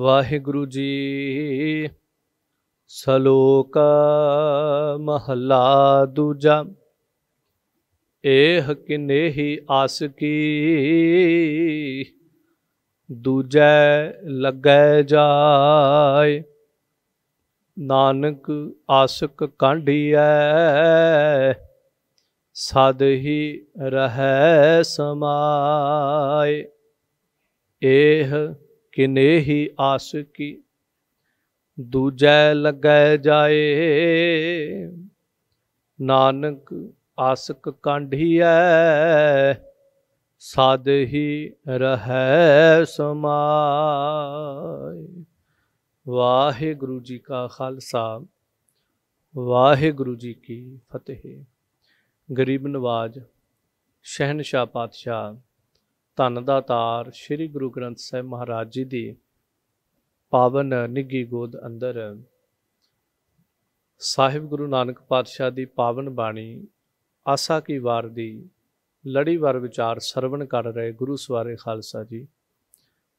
वाहिगुरु जी। सलोक महला दूजा। एह किनेही आस की, दूजै लगै जाय। नानक आसक कांढियै, सद ही रहै समाय। एह किनेही आस की, दूजै लगै जाए। नानक आसक कांढियै, सद ही रहै समाय। वाहिगुरु जी का खालसा, वाहिगुरु जी की फतेह। गरीब नवाज शहनशाह पातशाह धन दातार श्री गुरु ग्रंथ साहिब महाराज जी की पावन निघी गोद अंदर साहिब गुरु नानक पातशाह की पावन बाणी आसा की वार दी लड़ीवार विचार सरवण कर रहे गुरु सवारे खालसा जी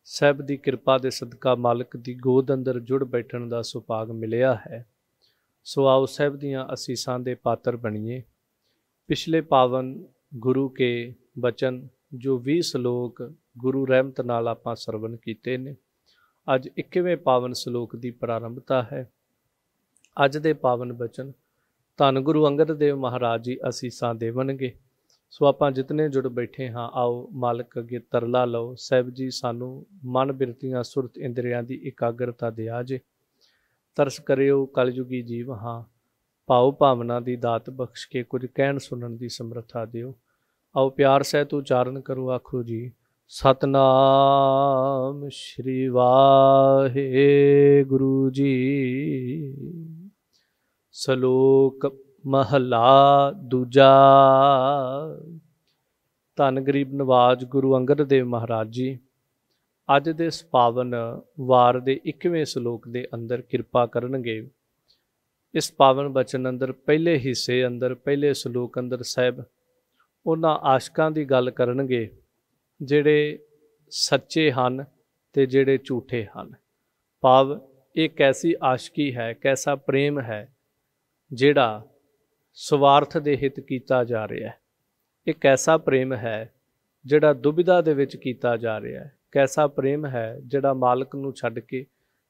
साहब की किरपा के सदका मालिक की गोद अंदर जुड़ बैठण का सुभाग मिलिया है। सो आओ साहब दियां असीसां दे पात्र बणीए। पिछले पावन गुरु के बचन जो 20 श्लोक गुरु रहमत नाल आपां सरवण कीते ने, अज 21वें पावन श्लोक की प्रारंभता है। अज दे पावन बचन धन गुरु अंगद देव महाराज जी असीसां देवणगे। सो आपां जितने जुड़ बैठे हाँ, आओ मालिक अगे तरला लो, साहिब जी सानू मन बिरतियां सुरत इंद्रियां की एकाग्रता दिया जे। तरस करियो कलयुगी जीव हाँ, भाव भावना की दात बख्श के कुछ कहण सुनन की समर्था दिओ। आओ प्यार सहित उचारण करो, आखो जी सतनाम श्री वाहिगुरु जी। सलोक महला दूजा। धन गरीब नवाज गुरु अंगद देव महाराज जी अज दे इस पावन वार दे 21वें श्लोक के अंदर किरपा करनगे। इस पावन बचन अंदर पहले हिस्से अंदर पहले श्लोक अंदर साहब उन्हां आशकां दी गल करनगे जिहड़े सच्चे हन ते जिहड़े झूठे हन। भाव एक ऐसी आशकी है, कैसा प्रेम है जिहड़ा स्वार्थ दे हित कीता जा रहा है। एक ऐसा प्रेम है जिहड़ा दुविधा दे विच कीता जा रहा है। कैसा प्रेम है जिहड़ा मालक नूं छड्ड के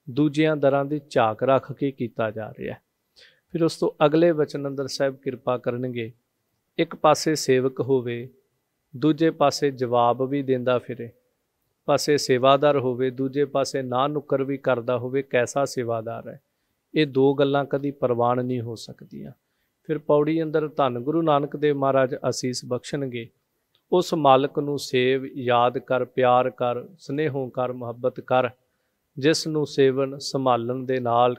दूजियां दरां दी झाक रख के कीता जा रहा है। फिर उस तो अगले वचन अंदर साहब किरपा करनगे, एक पासे सेवक होवे, दूजे पासे जवाब भी देंदा फिरे, पासे सेवादार होवे, दूजे पासे ना नुकर भी करदा होवे। कैसा सेवादार है, ये दो गल्लां कदी प्रवान नहीं हो सकदियां। फिर पौड़ी अंदर धन गुरु नानक देव महाराज आसीस बख्शणगे, उस मालक नूं सेव, याद कर, प्यार कर, स्नेहों कर, मुहब्बत कर, जिस नूं सेवन संभालण दे नाल,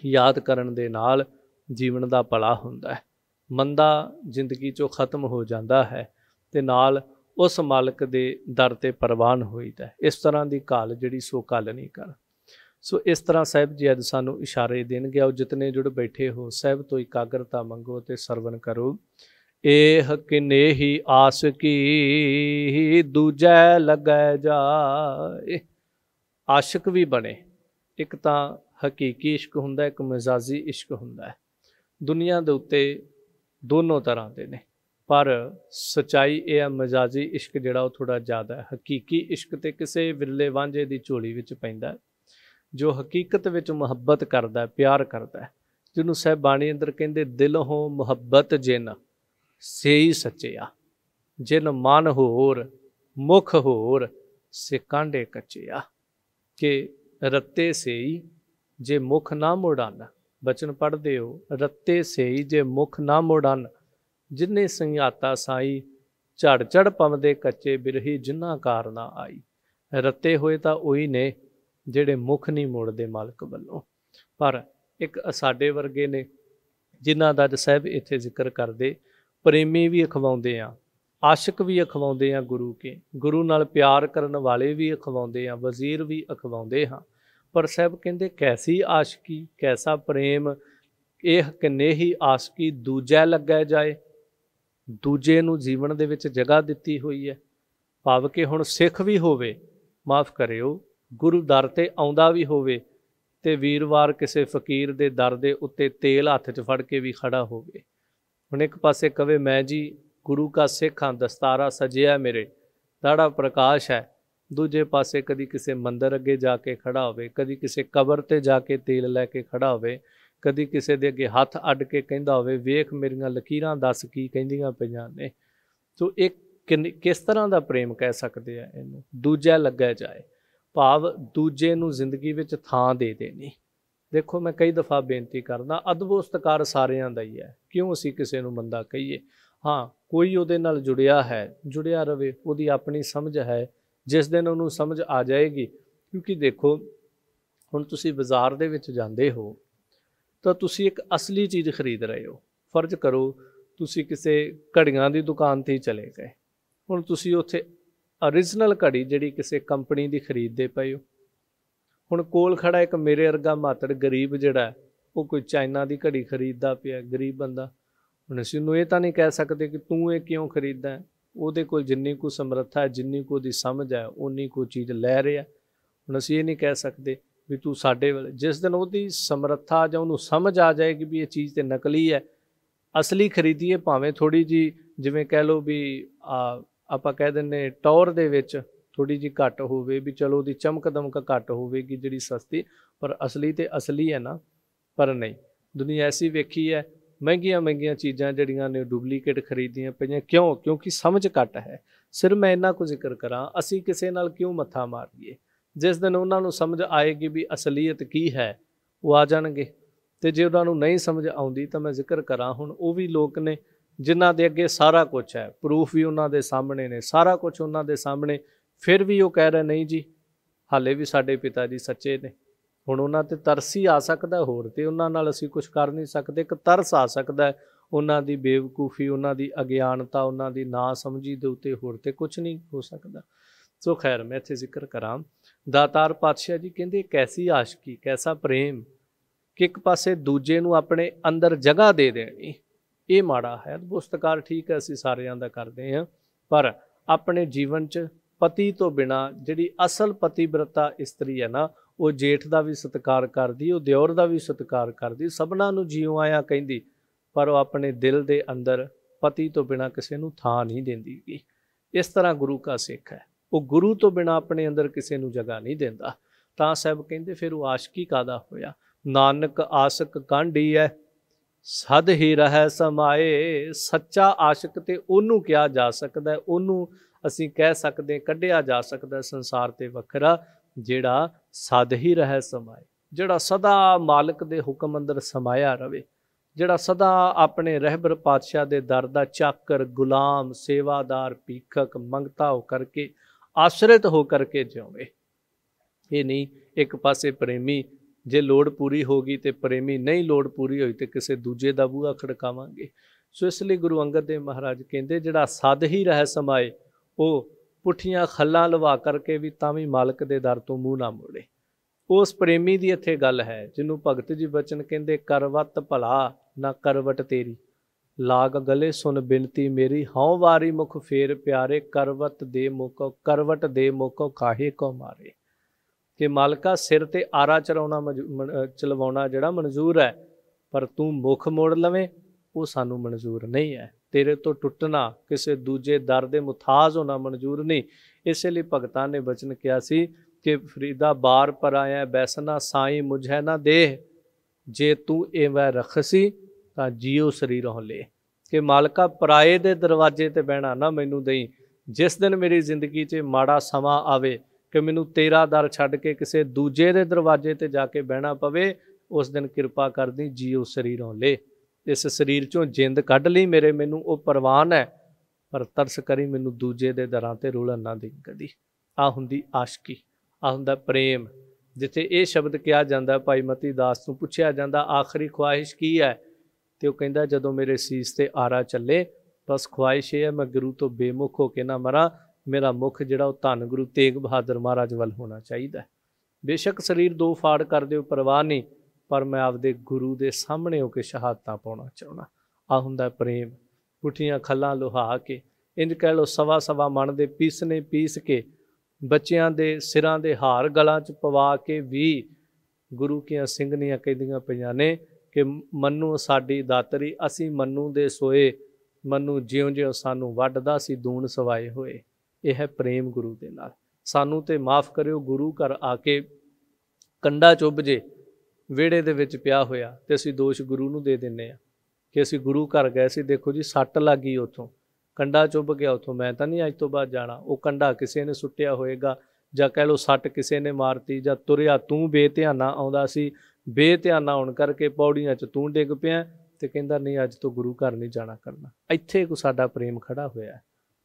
याद करन दे नाल जीवन दा भला हुंदा है। मंदा जिंदगी चों खत्म हो जाता है ते नाल उस मालक दे दर ते प्रवान होईदा है। इस तरह की घाल जिहड़ी सो घल नहीं कर। सो इस तरह साहब जी अज सानू इशारे देणगे। आओ जितने जुड़ बैठे हो साहब तो एकाग्रता मंगो ते सरवण करो। एह किनेही आस की, दूजै लगै जाए। आशिक भी बने, एक तां हकीकी इश्क हुंदा, एक मजाजी इश्क हुंदा है। दुनिया दे उत्ते दोनों तरह के ने, पर सच्चाई यह है मजाजी इश्क जिहड़ा वो थोड़ा ज़्यादा है। हकीकी इश्क ते किसे विरले वांझे की झोली विच पैंदा है, जो हकीकत विच मुहब्बत करदा है, प्यार करदा है, जिन्होंने साहब बाणी अंदर कहंदे दिल हो मुहब्बत जिन सेई सच्चिया। जिन मन होर मुख होर से कांडे कच्चिया। के रत्ते सेई जे मुख ना मुड़न। बचन पढ़ते हो, रत्ते सेई जे मुख ना मुड़न, जिन्हें संघाता साई झड़ झड़ पवदे कच्चे बिरही जिन्ना कार ना आई। रत्ते होए तां उही ने जिहड़े मुख नहीं मोड़ते मालक वल्लों। पर एक साडे वर्गे ने जिन्हां दा साहब इत्थे जिक्र करदे, प्रेमी भी अखवाउंदे आ, आशिक भी अखवाउंदे आ गुरु के, गुरु नाल प्यार करन वाले भी अखवाउंदे आ, वजीर भी अखवाउंदे हाँ। पर साहब कहंदे कैसी आशिकी, कैसा प्रेम, यह किनेही आशिकी दूजै लगै जाए। दूजे नूं जीवन दे विच जगह दित्ती हुई है। भाव कि हुण सिख भी होवे, माफ़ करियो, ਗੁਰੂ ਦਰ ਤੇ ਆਉਂਦਾ ਵੀ ਹੋਵੇ ਤੇ ਵੀਰਵਾਰ ਕਿਸੇ ਫਕੀਰ ਦੇ ਦਰ ਦੇ ਉੱਤੇ ਤੇਲ ਹੱਥ 'ਚ ਫੜ ਕੇ ਵੀ ਖੜਾ ਹੋਵੇ। ਹੁਣ ਇੱਕ ਪਾਸੇ ਕਵੇ ਮੈਂ ਜੀ ਗੁਰੂ ਕਾ ਸਿੱਖ ਹਾਂ, ਦਸਤਾਰਾ ਸਜਿਆ ਮੇਰੇ, ਦਾੜਾ ਪ੍ਰਕਾਸ਼ ਹੈ। ਦੂਜੇ ਪਾਸੇ ਕਦੀ ਕਿਸੇ ਮੰਦਰ ਅੱਗੇ ਜਾ ਕੇ ਖੜਾ ਹੋਵੇ, ਕਦੀ ਕਿਸੇ ਕਬਰ ਤੇ ਜਾ ਕੇ ਤੇਲ ਲੈ ਕੇ ਖੜਾ ਹੋਵੇ, ਕਦੀ ਕਿਸੇ ਦੇ ਅੱਗੇ ਹੱਥ ਅੱਡ ਕੇ ਕਹਿੰਦਾ ਹੋਵੇ ਵੇਖ ਮੇਰੀਆਂ ਲਕੀਰਾਂ ਦੱਸ ਕੀ ਕਹਿੰਦੀਆਂ ਪਈਆਂ ਨੇ। ਸੋ ਇਹ ਕਿਸ ਤਰ੍ਹਾਂ ਦਾ ਪ੍ਰੇਮ ਕਹਿ ਸਕਦੇ ਆ ਇਹਨੂੰ? ਦੂਜਾ ਲੱਗਿਆ ਜਾਏ, ਭਾਵ ਦੂਜੇ ਨੂੰ ਜ਼ਿੰਦਗੀ ਵਿੱਚ ਥਾਂ ਦੇ ਦੇਣੀ। ਦੇਖੋ ਮੈਂ ਕਈ ਦਫਾ ਬੇਨਤੀ ਕਰਦਾ, ਅਦਬ ਸਤਿਕਾਰ ਸਾਰਿਆਂ ਦਾ ਹੀ ਹੈ, ਕਿਉਂ ਅਸੀਂ ਕਿਸੇ ਨੂੰ ਮੰਦਾ ਕਹੀਏ। ਹਾਂ ਕੋਈ ਉਹਦੇ ਨਾਲ ਜੁੜਿਆ ਹੈ, ਜੁੜਿਆ ਰਵੇ, ਉਹਦੀ ਆਪਣੀ ਸਮਝ ਹੈ, ਜਿਸ ਦਿਨ ਉਹਨੂੰ ਸਮਝ ਆ ਜਾਏਗੀ। ਕਿਉਂਕਿ ਦੇਖੋ ਹੁਣ ਤੁਸੀਂ ਬਾਜ਼ਾਰ ਦੇ ਵਿੱਚ ਜਾਂਦੇ ਹੋ ਤਾਂ ਤੁਸੀਂ ਇੱਕ ਅਸਲੀ ਚੀਜ਼ ਖਰੀਦ ਰਹੇ ਹੋ। ਫਰਜ਼ ਕਰੋ ਤੁਸੀਂ ਕਿਸੇ ਘੜੀਆਂ ਦੀ ਦੁਕਾਨ 'ਤੇ ਹੀ ਚਲੇ ਗਏ, ਹੁਣ ਤੁਸੀਂ ਉੱਥੇ ਓਰੀਜਨਲ ਘੜੀ ਜਿਹੜੀ ਕਿਸੇ ਕੰਪਨੀ ਦੀ ਖਰੀਦਦੇ ਪਏ ਹੋ। ਹੁਣ ਕੋਲ ਖੜਾ ਇੱਕ ਮੇਰੇ ਵਰਗਾ ਮਾਤੜ ਗਰੀਬ ਜਿਹੜਾ ਉਹ ਕੋਈ ਚਾਈਨਾ ਦੀ ਘੜੀ ਖਰੀਦਦਾ ਪਿਆ, ਗਰੀਬ ਬੰਦਾ। ਹੁਣ ਅਸੀਂ ਉਹਨੂੰ ਇਹ ਤਾਂ ਨਹੀਂ ਕਹਿ ਸਕਦੇ ਕਿ ਤੂੰ ਇਹ ਕਿਉਂ ਖਰੀਦਦਾ ਹੈ। ਉਹਦੇ ਕੋਲ ਜਿੰਨੀ ਕੁ ਸਮਰੱਥਾ ਹੈ, ਜਿੰਨੀ ਕੁ ਉਹਦੀ ਸਮਝ ਹੈ, ਉਨੀ ਕੁ ਚੀਜ਼ ਲੈ ਰਿਹਾ। ਹੁਣ ਅਸੀਂ ਇਹ ਨਹੀਂ ਕਹਿ ਸਕਦੇ ਵੀ ਤੂੰ ਸਾਡੇ ਵੇਲੇ, ਜਿਸ ਦਿਨ ਉਹਦੀ ਸਮਰੱਥਾ ਜਾਂ ਉਹਨੂੰ ਸਮਝ ਆ ਜਾਏਗੀ ਵੀ ਇਹ ਚੀਜ਼ ਤੇ ਨਕਲੀ ਹੈ, ਅਸਲੀ ਖਰੀਦੀਏ ਭਾਵੇਂ ਥੋੜ੍ਹੀ ਜਿਹੀ, ਜਿਵੇਂ ਕਹਿ ਲਓ ਵੀ ਆਪਾਂ ਕਹਿ ਦਿੰਦੇ ਟੌਰ ਦੇ ਵਿੱਚ ਥੋੜ੍ਹੀ ਜਿਹੀ ਘੱਟ ਹੋਵੇ, ਵੀ ਚਲੋ ਉਹਦੀ ਚਮਕ ਦਮਕ ਘੱਟ ਹੋਵੇਗੀ ਜਿਹੜੀ ਸਸਤੀ, ਪਰ ਅਸਲੀ ਤੇ ਅਸਲੀ ਹੈ ਨਾ। ਪਰ ਨਹੀਂ, ਦੁਨੀਆ ਐਸੀ ਵੇਖੀ ਹੈ, ਮਹਿੰਗੀਆਂ ਮਹਿੰਗੀਆਂ ਚੀਜ਼ਾਂ ਜਿਹੜੀਆਂ ਨੇ ਡੁਪਲੀਕੇਟ ਖਰੀਦੀਆਂ ਪਈਆਂ। ਕਿਉਂ? ਕਿਉਂਕਿ ਸਮਝ ਘੱਟ ਹੈ। ਸਿਰਫ ਮੈਂ ਇੰਨਾ ਕੁ ਜ਼ਿਕਰ ਕਰਾਂ, ਅਸੀਂ ਕਿਸੇ ਨਾਲ ਕਿਉਂ ਮੱਥਾ ਮਾਰੀਏ? ਜਿਸ ਦਿਨ ਉਹਨਾਂ ਨੂੰ ਸਮਝ ਆਏਗੀ ਵੀ ਅਸਲੀਅਤ ਕੀ ਹੈ, ਉਹ ਆ ਜਾਣਗੇ। ਤੇ ਜੇ ਉਹਨਾਂ ਨੂੰ ਨਹੀਂ ਸਮਝ ਆਉਂਦੀ ਤਾਂ ਮੈਂ ਜ਼ਿਕਰ ਕਰਾਂ, ਹੁਣ ਉਹ ਵੀ ਲੋਕ ਨੇ ਜਿਨ੍ਹਾਂ ਦੇ ਅੱਗੇ ਸਾਰਾ ਕੁਛ ਹੈ, ਪ੍ਰੂਫ ਵੀ ਉਹਨਾਂ ਦੇ ਸਾਹਮਣੇ ਨੇ, ਸਾਰਾ ਕੁਛ ਉਹਨਾਂ ਦੇ ਸਾਹਮਣੇ, ਫਿਰ ਵੀ ਉਹ ਕਹਿ ਰਹੇ ਨਹੀਂ ਜੀ ਹਾਲੇ ਵੀ ਸਾਡੇ ਪਿਤਾ ਜੀ ਸੱਚੇ ਨੇ। ਹੁਣ ਉਹਨਾਂ 'ਤੇ ਤਰਸ ਹੀ ਆ ਸਕਦਾ, ਹੋਰ ਤੇ ਉਹਨਾਂ ਨਾਲ ਅਸੀਂ ਕੁਛ ਕਰ ਨਹੀਂ ਸਕਦੇ। ਇੱਕ ਤਰਸ ਆ ਸਕਦਾ ਉਹਨਾਂ ਦੀ ਬੇਵਕੂਫੀ, ਉਹਨਾਂ ਦੀ ਅਗਿਆਨਤਾ, ਉਹਨਾਂ ਦੀ ਨਾ ਸਮਝੀ ਦੇ ਉੱਤੇ, ਹੋਰ ਤੇ ਕੁਛ ਨਹੀਂ ਹੋ ਸਕਦਾ। ਸੋ ਖੈਰ ਮੈਂ ਇੱਥੇ ਜ਼ਿਕਰ ਕਰਾਂ, ਦਾਤਾਰ ਪਾਤਸ਼ਾਹ ਜੀ ਕਹਿੰਦੇ ਕੈਸੀ ਆਸ਼ਕੀ, ਕੈਸਾ ਪ੍ਰੇਮ ਕਿ ਇੱਕ ਪਾਸੇ ਦੂਜੇ ਨੂੰ ਆਪਣੇ ਅੰਦਰ ਜਗ੍ਹਾ ਦੇ ਦੇਣੀ, ਇਹ ਮਾੜਾ ਹੈ। ਪੁਸਤਕਾਰ ਠੀਕ ਹੈ ਅਸੀਂ ਸਾਰਿਆਂ ਦਾ ਕਰਦੇ ਹਾਂ, ਪਰ ਆਪਣੇ ਜੀਵਨ 'ਚ ਪਤੀ ਤੋਂ ਬਿਨਾਂ ਜਿਹੜੀ ਅਸਲ ਪਤੀਵ੍ਰਤਾ ਇਸਤਰੀ ਹੈ ਨਾ, ਉਹ ਜੇਠ ਦਾ ਵੀ ਸਤਿਕਾਰ ਕਰਦੀ, ਉਹ ਦਿਓਰ ਦਾ ਵੀ ਸਤਿਕਾਰ ਕਰਦੀ, ਸਭਨਾਂ ਨੂੰ ਜਿਉਂ ਆਇਆ ਕਹਿੰਦੀ, ਪਰ ਉਹ ਆਪਣੇ ਦਿਲ ਦੇ ਅੰਦਰ ਪਤੀ ਤੋਂ ਬਿਨਾਂ ਕਿਸੇ ਨੂੰ ਥਾਂ ਨਹੀਂ ਦਿੰਦੀ ਗੀ। ਇਸ ਤਰ੍ਹਾਂ ਗੁਰੂ ਕਾ ਸਿੱਖ ਹੈ, ਉਹ ਗੁਰੂ ਤੋਂ ਬਿਨਾਂ ਆਪਣੇ ਅੰਦਰ ਕਿਸੇ ਨੂੰ ਜਗ੍ਹਾ ਨਹੀਂ ਦਿੰਦਾ। ਤਾਂ ਸਾਹਿਬ ਕਹਿੰਦੇ ਫਿਰ ਉਹ ਆਸ਼ਕੀ ਕਾਹਦਾ ਹੋਇਆ? ਨਾਨਕ ਆਸ਼ਕ ਕਾਂਢੀ ਹੈ ਸਦ ਹੀ ਰਹਿ ਸਮਾਏ। ਸੱਚਾ ਆਸ਼ਕ ਤੇ ਉਹਨੂੰ ਕਿਹਾ ਜਾ ਸਕਦਾ, ਉਹਨੂੰ ਅਸੀਂ ਕਹਿ ਸਕਦੇ, ਕੱਢਿਆ ਜਾ ਸਕਦਾ ਸੰਸਾਰ ਤੇ ਵੱਖਰਾ, ਜਿਹੜਾ ਸਦ ਹੀ ਰਹਿ ਸਮਾਏ, ਜਿਹੜਾ ਸਦਾ ਮਾਲਕ ਦੇ ਹੁਕਮ ਅੰਦਰ ਸਮਾਇਆ ਰਵੇ, ਜਿਹੜਾ ਸਦਾ ਆਪਣੇ ਰਹਿਬਰ ਪਾਤਸ਼ਾਹ ਦੇ ਦਰ ਦਾ ਚਾਕਰ, ਗੁਲਾਮ, ਸੇਵਾਦਾਰ, ਭੀਖਕ, ਮੰਗਤਾ ਹੋ ਕਰਕੇ, ਆਸ਼ਰਿਤ ਹੋ ਕਰਕੇ ਜਿਉਵੇ। ਇਹ ਨਹੀਂ ਇੱਕ ਪਾਸੇ ਪ੍ਰੇਮੀ, ਜੇ ਲੋੜ ਪੂਰੀ ਹੋ ਗਈ ਤੇ ਪ੍ਰੇਮੀ, ਨਹੀਂ ਲੋੜ ਪੂਰੀ ਹੋਈ ਤੇ ਕਿਸੇ ਦੂਜੇ ਦਾ ਬੂਹਾ ਖੜਕਾਵਾਂਗੇ। ਸੋ ਇਸ ਲਈ ਗੁਰੂ ਅੰਗਦ ਦੇਵ ਮਹਾਰਾਜ ਕਹਿੰਦੇ ਜਿਹੜਾ ਸਦ ਹੀ ਰਹਿ ਸਮਾਏ, ਉਹ ਪੁੱਠੀਆਂ ਖੱਲਾਂ ਲਵਾ ਕਰਕੇ ਵੀ ਤਾਂ ਵੀ ਮਾਲਕ ਦੇ ਦਰ ਤੋਂ ਮੂੰਹ ਨਾ ਮੋੜੇ। ਉਸ ਪ੍ਰੇਮੀ ਦੀ ਇੱਥੇ ਗੱਲ ਹੈ ਜਿਹਨੂੰ ਭਗਤ ਜੀ ਬਚਨ ਕਹਿੰਦੇ, ਕਰਵਤ ਭਲਾ ਨਾ ਕਰਵਟ ਤੇਰੀ, ਲਾਗ ਗਲੇ ਸੁਨ ਬਿਨਤੀ ਮੇਰੀ, ਹਉ ਵਾਰੀ ਮੁਖ ਫੇਰ ਪਿਆਰੇ, ਕਰਵਟ ਦੇ ਮੁਕੋ ਕਾਹੇ ਕੋ ਮਾਰੇ। ਕਿ ਮਾਲਕਾ ਸਿਰ ਤੇ ਆਰਾ ਚਲਵਾਉਣਾ ਜਿਹੜਾ ਮਨਜ਼ੂਰ ਹੈ, ਪਰ ਤੂੰ ਮੁਖ ਮੋੜ ਲਵੇਂ ਉਹ ਸਾਨੂੰ ਮਨਜ਼ੂਰ ਨਹੀਂ ਹੈ। ਤੇਰੇ ਤੋਂ ਟੁੱਟਣਾ, ਕਿਸੇ ਦੂਜੇ ਦਰ ਦੇ ਮੁਥਾਜ ਹੋਣਾ ਮਨਜ਼ੂਰ ਨਹੀਂ। ਇਸੇ ਲਈ ਭਗਤਾਂ ਨੇ ਬਚਨ ਕਿਹਾ ਸੀ ਕਿ ਫਰੀਦਾ ਬਾਰ ਪਰ ਆਇਆ ਬੈਸਨਾ, ਸਾਈਂ ਮੁਝੈ ਨਾ ਦੇਹ, ਜੇ ਤੂੰ ਇਹ ਵੈ ਰਖਸੀ ਤਾਂ ਜੀਓ ਸਰੀਰੋਂ ਲੈ। ਕਿ ਮਾਲਕਾ ਪਰਾਏ ਦੇ ਦਰਵਾਜ਼ੇ ਤੇ ਬਹਿਣਾ ਨਾ ਮੈਨੂੰ ਦਈ। ਜਿਸ ਦਿਨ ਮੇਰੀ ਜ਼ਿੰਦਗੀ 'ਚ ਮਾੜਾ ਸਮਾਂ ਆਵੇ ਕਿ ਮੈਨੂੰ ਤੇਰਾ ਦਰ ਛੱਡ ਕੇ ਕਿਸੇ ਦੂਜੇ ਦੇ ਦਰਵਾਜ਼ੇ ਤੇ ਜਾ ਕੇ ਬਹਿਣਾ ਪਵੇ, ਉਸ ਦਿਨ ਕਿਰਪਾ ਕਰਦੀ ਜੀਓ ਸਰੀਰੋਂ ਲੈ। ਇਸ ਸਰੀਰ 'ਚੋਂ ਜਿੰਦ ਕੱਢ ਲਈ ਮੇਰੇ, ਮੈਨੂੰ ਉਹ ਪ੍ਰਵਾਨ ਹੈ, ਪਰ ਤਰਸ ਕਰੀ ਮੈਨੂੰ ਦੂਜੇ ਦੇ ਦਰਾਂ ਤੇ ਰੁਲਣ ਨਾ ਦੇਈ ਕਦੀ। ਆਹ ਹੁੰਦੀ ਆਸ਼ਕੀ, ਆਹ ਹੁੰਦਾ ਪ੍ਰੇਮ। ਜਿੱਥੇ ਇਹ ਸ਼ਬਦ ਕਿਹਾ ਜਾਂਦਾ, ਭਾਈ ਮਤੀ ਦਾਸ ਨੂੰ ਪੁੱਛਿਆ ਜਾਂਦਾ ਆਖਰੀ ਖੁਆਇਸ਼ ਕੀ ਹੈ, ਤੇ ਉਹ ਕਹਿੰਦਾ ਜਦੋਂ ਮੇਰੇ ਸੀਸ ਤੇ ਆਰਾ ਚੱਲੇ, ਬਸ ਖੁਆਇਸ਼ ਇਹ ਹੈ ਮੈਂ ਗੁਰੂ ਤੋਂ ਬੇਮੁਖ ਹੋ ਕੇ ਨਾ ਮਰਾਂ, ਮੇਰਾ ਮੁੱਖ ਜਿਹੜਾ ਉਹ ਧੰਨ ਗੁਰੂ ਤੇਗ ਬਹਾਦਰ ਮਹਾਰਾਜ ਵੱਲ ਹੋਣਾ ਚਾਹੀਦਾ। ਬੇਸ਼ੱਕ ਸਰੀਰ ਦੋ ਫਾੜ ਕਰ ਦਿਓ, ਪਰਵਾਹ ਨਹੀਂ, ਪਰ ਮੈਂ ਆਪਦੇ ਗੁਰੂ ਦੇ ਸਾਹਮਣੇ ਹੋ ਕੇ ਸ਼ਹਾਦਤਾਂ ਪਾਉਣਾ ਚਾਹੁੰਦਾ। ਆਹ ਹੁੰਦਾ ਪ੍ਰੇਮ। ਪੁੱਠੀਆਂ ਖੱਲਾਂ ਲੁਹਾ ਕੇ, ਇੰਝ ਕਹਿ ਲਓ ਸਵਾ ਸਵਾ ਮਣ ਦੇ ਪੀਸਨੇ ਪੀਸ ਕੇ ਬੱਚਿਆਂ ਦੇ ਸਿਰਾਂ ਦੇ ਹਾਰ ਗਲਾਂ 'ਚ ਪਵਾ ਕੇ ਵੀ ਗੁਰੂ ਕੀਆਂ ਸਿੰਘਣੀਆਂ ਕਹਿੰਦੀਆਂ ਪਈਆਂ ਨੇ ਕਿ ਮੰਨੂ ਸਾਡੀ ਦਾਤਰੀ, ਅਸੀਂ ਮੰਨੂ ਦੇ ਸੋਏ, ਮੰਨੂ ਜਿਉਂ ਜਿਉਂ ਸਾਨੂੰ ਵੱਢਦਾ ਸੀ ਦੂਣ ਸਵਾਏ ਹੋਏ। ਇਹ ਹੈ ਪ੍ਰੇਮ ਗੁਰੂ ਦੇ ਨਾਲ। ਸਾਨੂੰ ਤੇ ਮਾफ़ ਕਰਿਓ, ਗੁਰੂ ਘਰ ਆ ਕੇ ਕੰਡਾ ਚੁੱਭ ਜੇ ਵਿਹੜੇ ਦੇ ਵਿੱਚ ਪਿਆ ਹੋਇਆ ਤੇ ਅਸੀਂ ਦੋਸ਼ ਗੁਰੂ ਨੂੰ ਦੇ ਦਿੰਦੇ ਹਾਂ ਕਿ ਅਸੀਂ ਗੁਰੂ ਘਰ ਗਏ ਸੀ, ਦੇਖੋ ਜੀ ਸੱਟ ਲੱਗ ਗਈ, ਉੱਥੋਂ ਕੰਡਾ ਚੁੱਭ ਗਿਆ, ਉੱਥੋਂ ਮੈਂ ਤਾਂ ਨਹੀਂ ਅੱਜ ਤੋਂ ਬਾਅਦ ਜਾਣਾ। ਉਹ ਕੰਡਾ ਕਿਸੇ ਨੇ ਸੁੱਟਿਆ ਹੋਏਗਾ, ਜਾਂ ਕਹਿ ਲਓ ਸੱਟ ਕਿਸੇ ਨੇ ਮਾਰਤੀ, ਜਾਂ ਤੁਰਿਆ ਤੂੰ ਬੇਧਿਆਨਾ ਆਉਂਦਾ ਸੀ, ਬੇਧਿਆਨਾ ਹੋਣ ਕਰਕੇ ਪੌੜੀਆਂ 'ਚ ਤੂੰ ਡਿੱਗ ਪਿਆ ਤੇ ਕਹਿੰਦਾ ਨਹੀਂ ਅੱਜ ਤੋਂ ਗੁਰੂ ਘਰ ਨਹੀਂ ਜਾਣਾ ਕਰਨਾ। ਇੱਥੇ ਕੋ ਸਾਡਾ ਪ੍ਰੇਮ ਖੜਾ ਹੋਇਆ।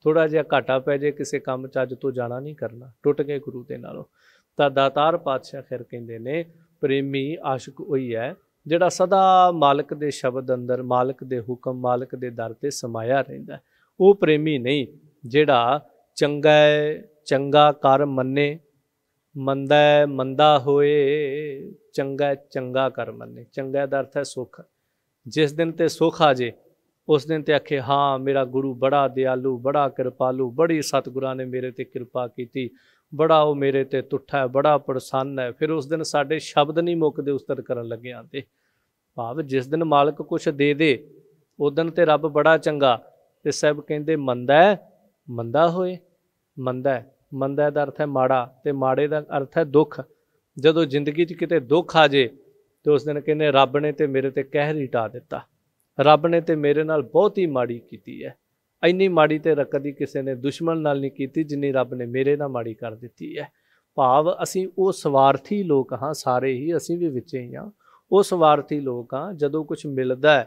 ਥੋੜ੍ਹਾ ਜਿਹਾ ਘਾਟਾ ਪੈ ਜੇ ਕਿਸੇ ਕੰਮ 'ਚ, ਅੱਜ ਤੋਂ ਜਾਣਾ ਨਹੀਂ ਕਰਨਾ, ਟੁੱਟ ਗਏ ਗੁਰੂ ਦੇ ਨਾਲੋਂ। ਤਾਂ ਦਾਤਾਰ ਪਾਤਸ਼ਾਹ ਖੈਰ ਕਹਿੰਦੇ ਨੇ ਪ੍ਰੇਮੀ ਆਸ਼ਿਕ ਉਹੀ ਹੈ ਜਿਹੜਾ ਸਦਾ ਮਾਲਕ ਦੇ ਸ਼ਬਦ ਅੰਦਰ, ਮਾਲਕ ਦੇ ਹੁਕਮ, ਮਾਲਕ ਦੇ ਦਰ 'ਤੇ ਸਮਾਇਆ ਰਹਿੰਦਾ। ਉਹ ਪ੍ਰੇਮੀ ਨਹੀਂ ਜਿਹੜਾ ਚੰਗਾ ਕਰ ਮੰਨੇ, ਮੰਦਾ ਮੰਦਾ ਹੋਏ, ਚੰਗਾ ਕਰ ਮੰਨੇ। ਚੰਗਾ ਦਾ ਅਰਥ ਹੈ ਸੁੱਖ। ਜਿਸ ਦਿਨ ਤੇ ਸੁੱਖ ਆ ਜੇ ਉਸ ਦਿਨ ਤੇ ਆਖੇ ਹਾਂ ਮੇਰਾ ਗੁਰੂ ਬੜਾ ਦਿਆਲੂ, ਬੜਾ ਕਿਰਪਾਲੂ, ਬੜੀ ਸਤਿਗੁਰਾਂ ਨੇ ਮੇਰੇ 'ਤੇ ਕਿਰਪਾ ਕੀਤੀ, ਬੜਾ ਉਹ ਮੇਰੇ 'ਤੇ ਤੁੱਠਾ ਹੈ, ਬੜਾ ਪ੍ਰਸੰਨ ਹੈ। ਫਿਰ ਉਸ ਦਿਨ ਸਾਡੇ ਸ਼ਬਦ ਨਹੀਂ ਮੁੱਕਦੇ ਉਸਤਤ ਕਰਨ ਲੱਗਿਆਂ ਤੇ। ਭਾਵ ਜਿਸ ਦਿਨ ਮਾਲਕ ਕੁਛ ਦੇ ਦੇ ਉਸ ਦਿਨ ਤੇ ਰੱਬ ਬੜਾ ਚੰਗਾ। ਤੇ ਸਾਹਿਬ ਕਹਿੰਦੇ ਮੰਦਾ ਹੋਏ। ਮੰਦਾ ਦਾ ਅਰਥ ਹੈ ਮਾੜਾ, ਤੇ ਮਾੜੇ ਦਾ ਅਰਥ ਹੈ ਦੁੱਖ। ਜਦੋਂ ਜ਼ਿੰਦਗੀ 'ਚ ਕਿਤੇ ਦੁੱਖ ਆ ਜੇ ਤੇ ਉਸ ਦਿਨ ਕਹਿੰਦੇ ਰੱਬ ਨੇ ਤੇ ਮੇਰੇ 'ਤੇ ਕਹਿਰ ਹੀ ਢਾ ਦਿੱਤਾ, ਰੱਬ ਨੇ ਤੇ ਮੇਰੇ ਨਾਲ ਬਹੁਤ ਹੀ ਮਾੜੀ ਕੀਤੀ ਹੈ। ਇੰਨੀ ਮਾੜੀ ਤੇ ਕਦੀ ਕਿਸੇ ਨੇ ਦੁਸ਼ਮਣ ਨਾਲ ਨਹੀਂ ਕੀਤੀ ਜਿੰਨੀ ਰੱਬ ਨੇ ਮੇਰੇ ਨਾਲ ਮਾੜੀ ਕਰ ਦਿੱਤੀ ਹੈ। ਭਾਵ ਅਸੀਂ ਉਹ ਸਵਾਰਥੀ ਲੋਕ ਹਾਂ, ਸਾਰੇ ਹੀ, ਅਸੀਂ ਵੀ ਵਿੱਚੇ ਹੀ ਹਾਂ। ਉਹ ਸਵਾਰਥੀ ਲੋਕ ਹਾਂ, ਜਦੋਂ ਕੁਛ ਮਿਲਦਾ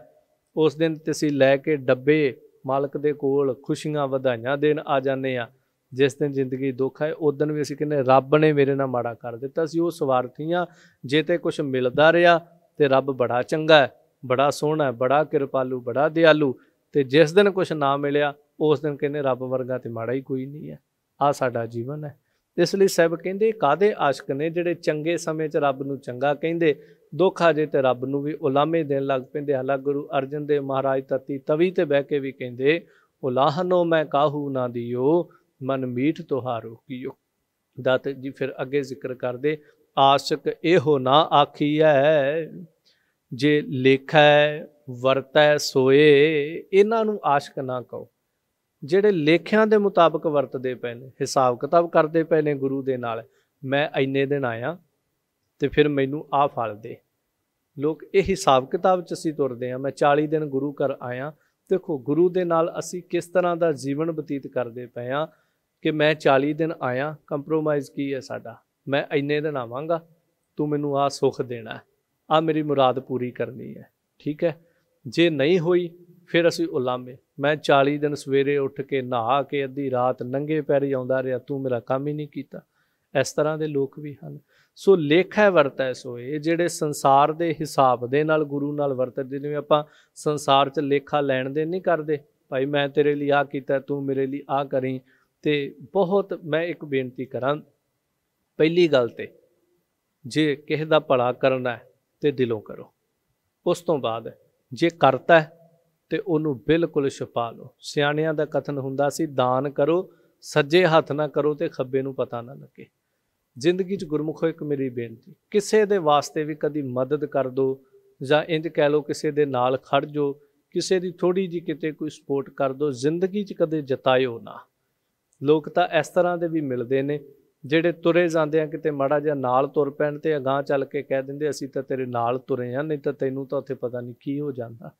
ਉਸ ਦਿਨ ਤੇ ਅਸੀਂ ਲੈ ਕੇ ਡੱਬੇ ਮਾਲਕ ਦੇ ਕੋਲ ਖੁਸ਼ੀਆਂ ਵਧਾਈਆਂ ਦੇਣ ਆ ਜਾਂਦੇ ਹਾਂ। ਜਿਸ ਦਿਨ ਜ਼ਿੰਦਗੀ ਦੁੱਖ ਹੈ ਉਸ ਦਿਨ ਵੀ ਅਸੀਂ ਕਹਿੰਦੇ ਰੱਬ ਨੇ ਮੇਰੇ ਨਾਲ ਮਾੜਾ ਕਰ ਦਿੱਤਾ। ਅਸੀਂ ਉਹ ਸਵਾਰਥੀ ਹਾਂ। ਜੇ ਤੇ ਕੁਛ ਮਿਲਦਾ ਰਿਹਾ ਤੇ ਰੱਬ ਬੜਾ ਚੰਗਾ ਹੈ, ਬੜਾ ਸੋਹਣਾ ਹੈ, ਬੜਾ ਕਿਰਪਾਲੂ, ਬੜਾ ਦਿਆਲੂ। ਤੇ ਜਿਸ ਦਿਨ ਕੁਛ ਨਾ ਮਿਲਿਆ ਉਸ ਦਿਨ ਕਹਿੰਦੇ ਰੱਬ ਵਰਗਾ ਤੇ ਮਾੜਾ ਹੀ ਕੋਈ ਨਹੀਂ ਹੈ। ਆਹ ਸਾਡਾ ਜੀਵਨ ਹੈ। ਇਸ ਲਈ ਸਾਹਿਬ ਕਹਿੰਦੇ ਕਾਹਦੇ ਆਸ਼ਕ ਨੇ ਜਿਹੜੇ ਚੰਗੇ ਸਮੇਂ 'ਚ ਰੱਬ ਨੂੰ ਚੰਗਾ ਕਹਿੰਦੇ, ਦੁੱਖ ਆ ਜੇ ਤੇ ਰੱਬ ਨੂੰ ਵੀ ਉਲਾਮੇ ਦੇਣ ਲੱਗ ਪੈਂਦੇ। ਹਾਲਾਂਕਿ ਗੁਰੂ ਅਰਜਨ ਦੇਵ ਮਹਾਰਾਜ ਤਤੀ ਤਵੀ ਤੇ ਬਹਿ ਕੇ ਵੀ ਕਹਿੰਦੇ ਉਲਾਹਨੋ ਮੈਂ ਕਾਹੂ ਨਾ ਦਿਓ, ਮਨ ਮੀਠ ਤੁਹਾਰੋ ਕੀਓ। ਦਾਤ ਜੀ ਫਿਰ ਅੱਗੇ ਜ਼ਿਕਰ ਕਰਦੇ ਆਸ਼ਕ ਇਹੋ ਨਾ ਆਖੀਐ, ਜੇ ਲੇਖੈ ਵਰਤੈ ਸੋਏ। ਇਹਨਾਂ ਨੂੰ ਆਸ਼ਕ ਨਾ ਕਹੋ ਜਿਹੜੇ ਲੇਖਿਆਂ ਦੇ ਮੁਤਾਬਕ ਵਰਤਦੇ ਪਏ ਨੇ, ਹਿਸਾਬ ਕਿਤਾਬ ਕਰਦੇ ਪਏ ਨੇ ਗੁਰੂ ਦੇ ਨਾਲ। ਮੈਂ ਇੰਨੇ ਦਿਨ ਆਇਆ ਤੇ ਫਿਰ ਮੈਨੂੰ ਆਹ ਫਲ ਦੇ। ਲੋਕ ਇਹ ਹਿਸਾਬ ਕਿਤਾਬ 'ਚ ਅਸੀਂ ਤੁਰਦੇ ਹਾਂ। ਮੈਂ 40 ਦਿਨ ਗੁਰੂ ਘਰ ਆਇਆ। ਦੇਖੋ ਗੁਰੂ ਦੇ ਨਾਲ ਅਸੀਂ ਕਿਸ ਤਰ੍ਹਾਂ ਦਾ ਜੀਵਨ ਬਤੀਤ ਕਰਦੇ ਪਏ ਹਾਂ ਕਿ ਮੈਂ 40 ਦਿਨ ਆਇਆ, ਕੰਪਰੋਮਾਈਜ਼ ਕੀ ਹੈ ਸਾਡਾ? ਮੈਂ ਇੰਨੇ ਦਿਨ ਆਵਾਂਗਾ, ਤੂੰ ਮੈਨੂੰ ਆਹ ਸੁੱਖ ਦੇਣਾ, ਆਹ ਮੇਰੀ ਮੁਰਾਦ ਪੂਰੀ ਕਰਨੀ ਹੈ, ਠੀਕ ਹੈ। ਜੇ ਨਹੀਂ ਹੋਈ ਫਿਰ ਅਸੀਂ ਉਲਾਮੇ। ਮੈਂ 40 ਦਿਨ ਸਵੇਰੇ ਉੱਠ ਕੇ ਨਹਾ ਕੇ ਅੱਧੀ ਰਾਤ ਨੰਗੇ ਪੈਰੀ ਆਉਂਦਾ ਰਿਹਾ, ਤੂੰ ਮੇਰਾ ਕੰਮ ਹੀ ਨਹੀਂ ਕੀਤਾ। ਇਸ ਤਰ੍ਹਾਂ ਦੇ ਲੋਕ ਵੀ ਹਨ। ਸੋ ਲੇਖਾ ਵਰਤੈ ਸੋਏ, ਜਿਹੜੇ ਸੰਸਾਰ ਦੇ ਹਿਸਾਬ ਦੇ ਨਾਲ ਗੁਰੂ ਨਾਲ ਵਰਤਦੇ। ਜਿਵੇਂ ਆਪਾਂ ਸੰਸਾਰ 'ਚ ਲੇਖਾ ਲੈਣ ਦੇਣ ਨਹੀਂ ਕਰਦੇ, ਭਾਈ ਮੈਂ ਤੇਰੇ ਲਈ ਆਹ ਕੀਤਾ, ਤੂੰ ਮੇਰੇ ਲਈ ਆਹ ਕਰੀ। ਤੇ ਬਹੁਤ ਮੈਂ ਇੱਕ ਬੇਨਤੀ ਕਰਾਂ, ਪਹਿਲੀ ਗੱਲ ਤੇ ਜੇ ਕਿਸੇ ਦਾ ਭਲਾ ਕਰਨਾ ਹੈ ਤੇ ਦਿਲੋਂ ਕਰੋ। ਉਸ ਤੋਂ ਬਾਅਦ ਜੇ ਕਰਤਾ ਤੇ ਉਹਨੂੰ ਬਿਲਕੁਲ ਛੁਪਾ ਲਓ। ਸਿਆਣਿਆਂ ਦਾ ਕਥਨ ਹੁੰਦਾ ਸੀ ਦਾਨ ਕਰੋ, ਸੱਜੇ ਹੱਥ ਨਾ ਕਰੋ ਤੇ ਖੱਬੇ ਨੂੰ ਪਤਾ ਨਾ ਲੱਗੇ। ਜ਼ਿੰਦਗੀ 'ਚ ਗੁਰਮੁਖੋ ਇੱਕ ਮੇਰੀ ਬੇਨਤੀ, ਕਿਸੇ ਦੇ ਵਾਸਤੇ ਵੀ ਕਦੀ ਮਦਦ ਕਰ ਦਿਓ ਜਾਂ ਇੰਝ ਕਹਿ ਲਓ ਕਿਸੇ ਦੇ ਨਾਲ ਖੜ ਜਾਓ, ਕਿਸੇ ਦੀ ਥੋੜ੍ਹੀ ਜਿਹੀ ਕਿਤੇ ਕੋਈ ਸਪੋਰਟ ਕਰ ਦਿਓ। ਜ਼ਿੰਦਗੀ 'ਚ ਕਦੇ ਜਤਾਇਓ ਨਾ। ਲੋਕ ਤਾਂ ਇਸ ਤਰ੍ਹਾਂ ਦੇ ਵੀ ਮਿਲਦੇ ਨੇ ਜਿਹੜੇ ਤੁਰੇ ਜਾਂਦੇ ਆ, ਕਿਤੇ ਮਾੜਾ ਜਿਹਾ ਨਾਲ ਤੁਰ ਪੈਣ ਤੇ ਅਗਾਂਹ ਚੱਲ ਕੇ ਕਹਿ ਦਿੰਦੇ ਅਸੀਂ ਤਾਂ ਤੇਰੇ ਨਾਲ ਤੁਰੇ ਹਾਂ, ਨਹੀਂ ਤਾਂ ਤੈਨੂੰ ਤਾਂ ਉੱਥੇ ਪਤਾ ਨਹੀਂ ਕੀ ਹੋ ਜਾਂਦਾ।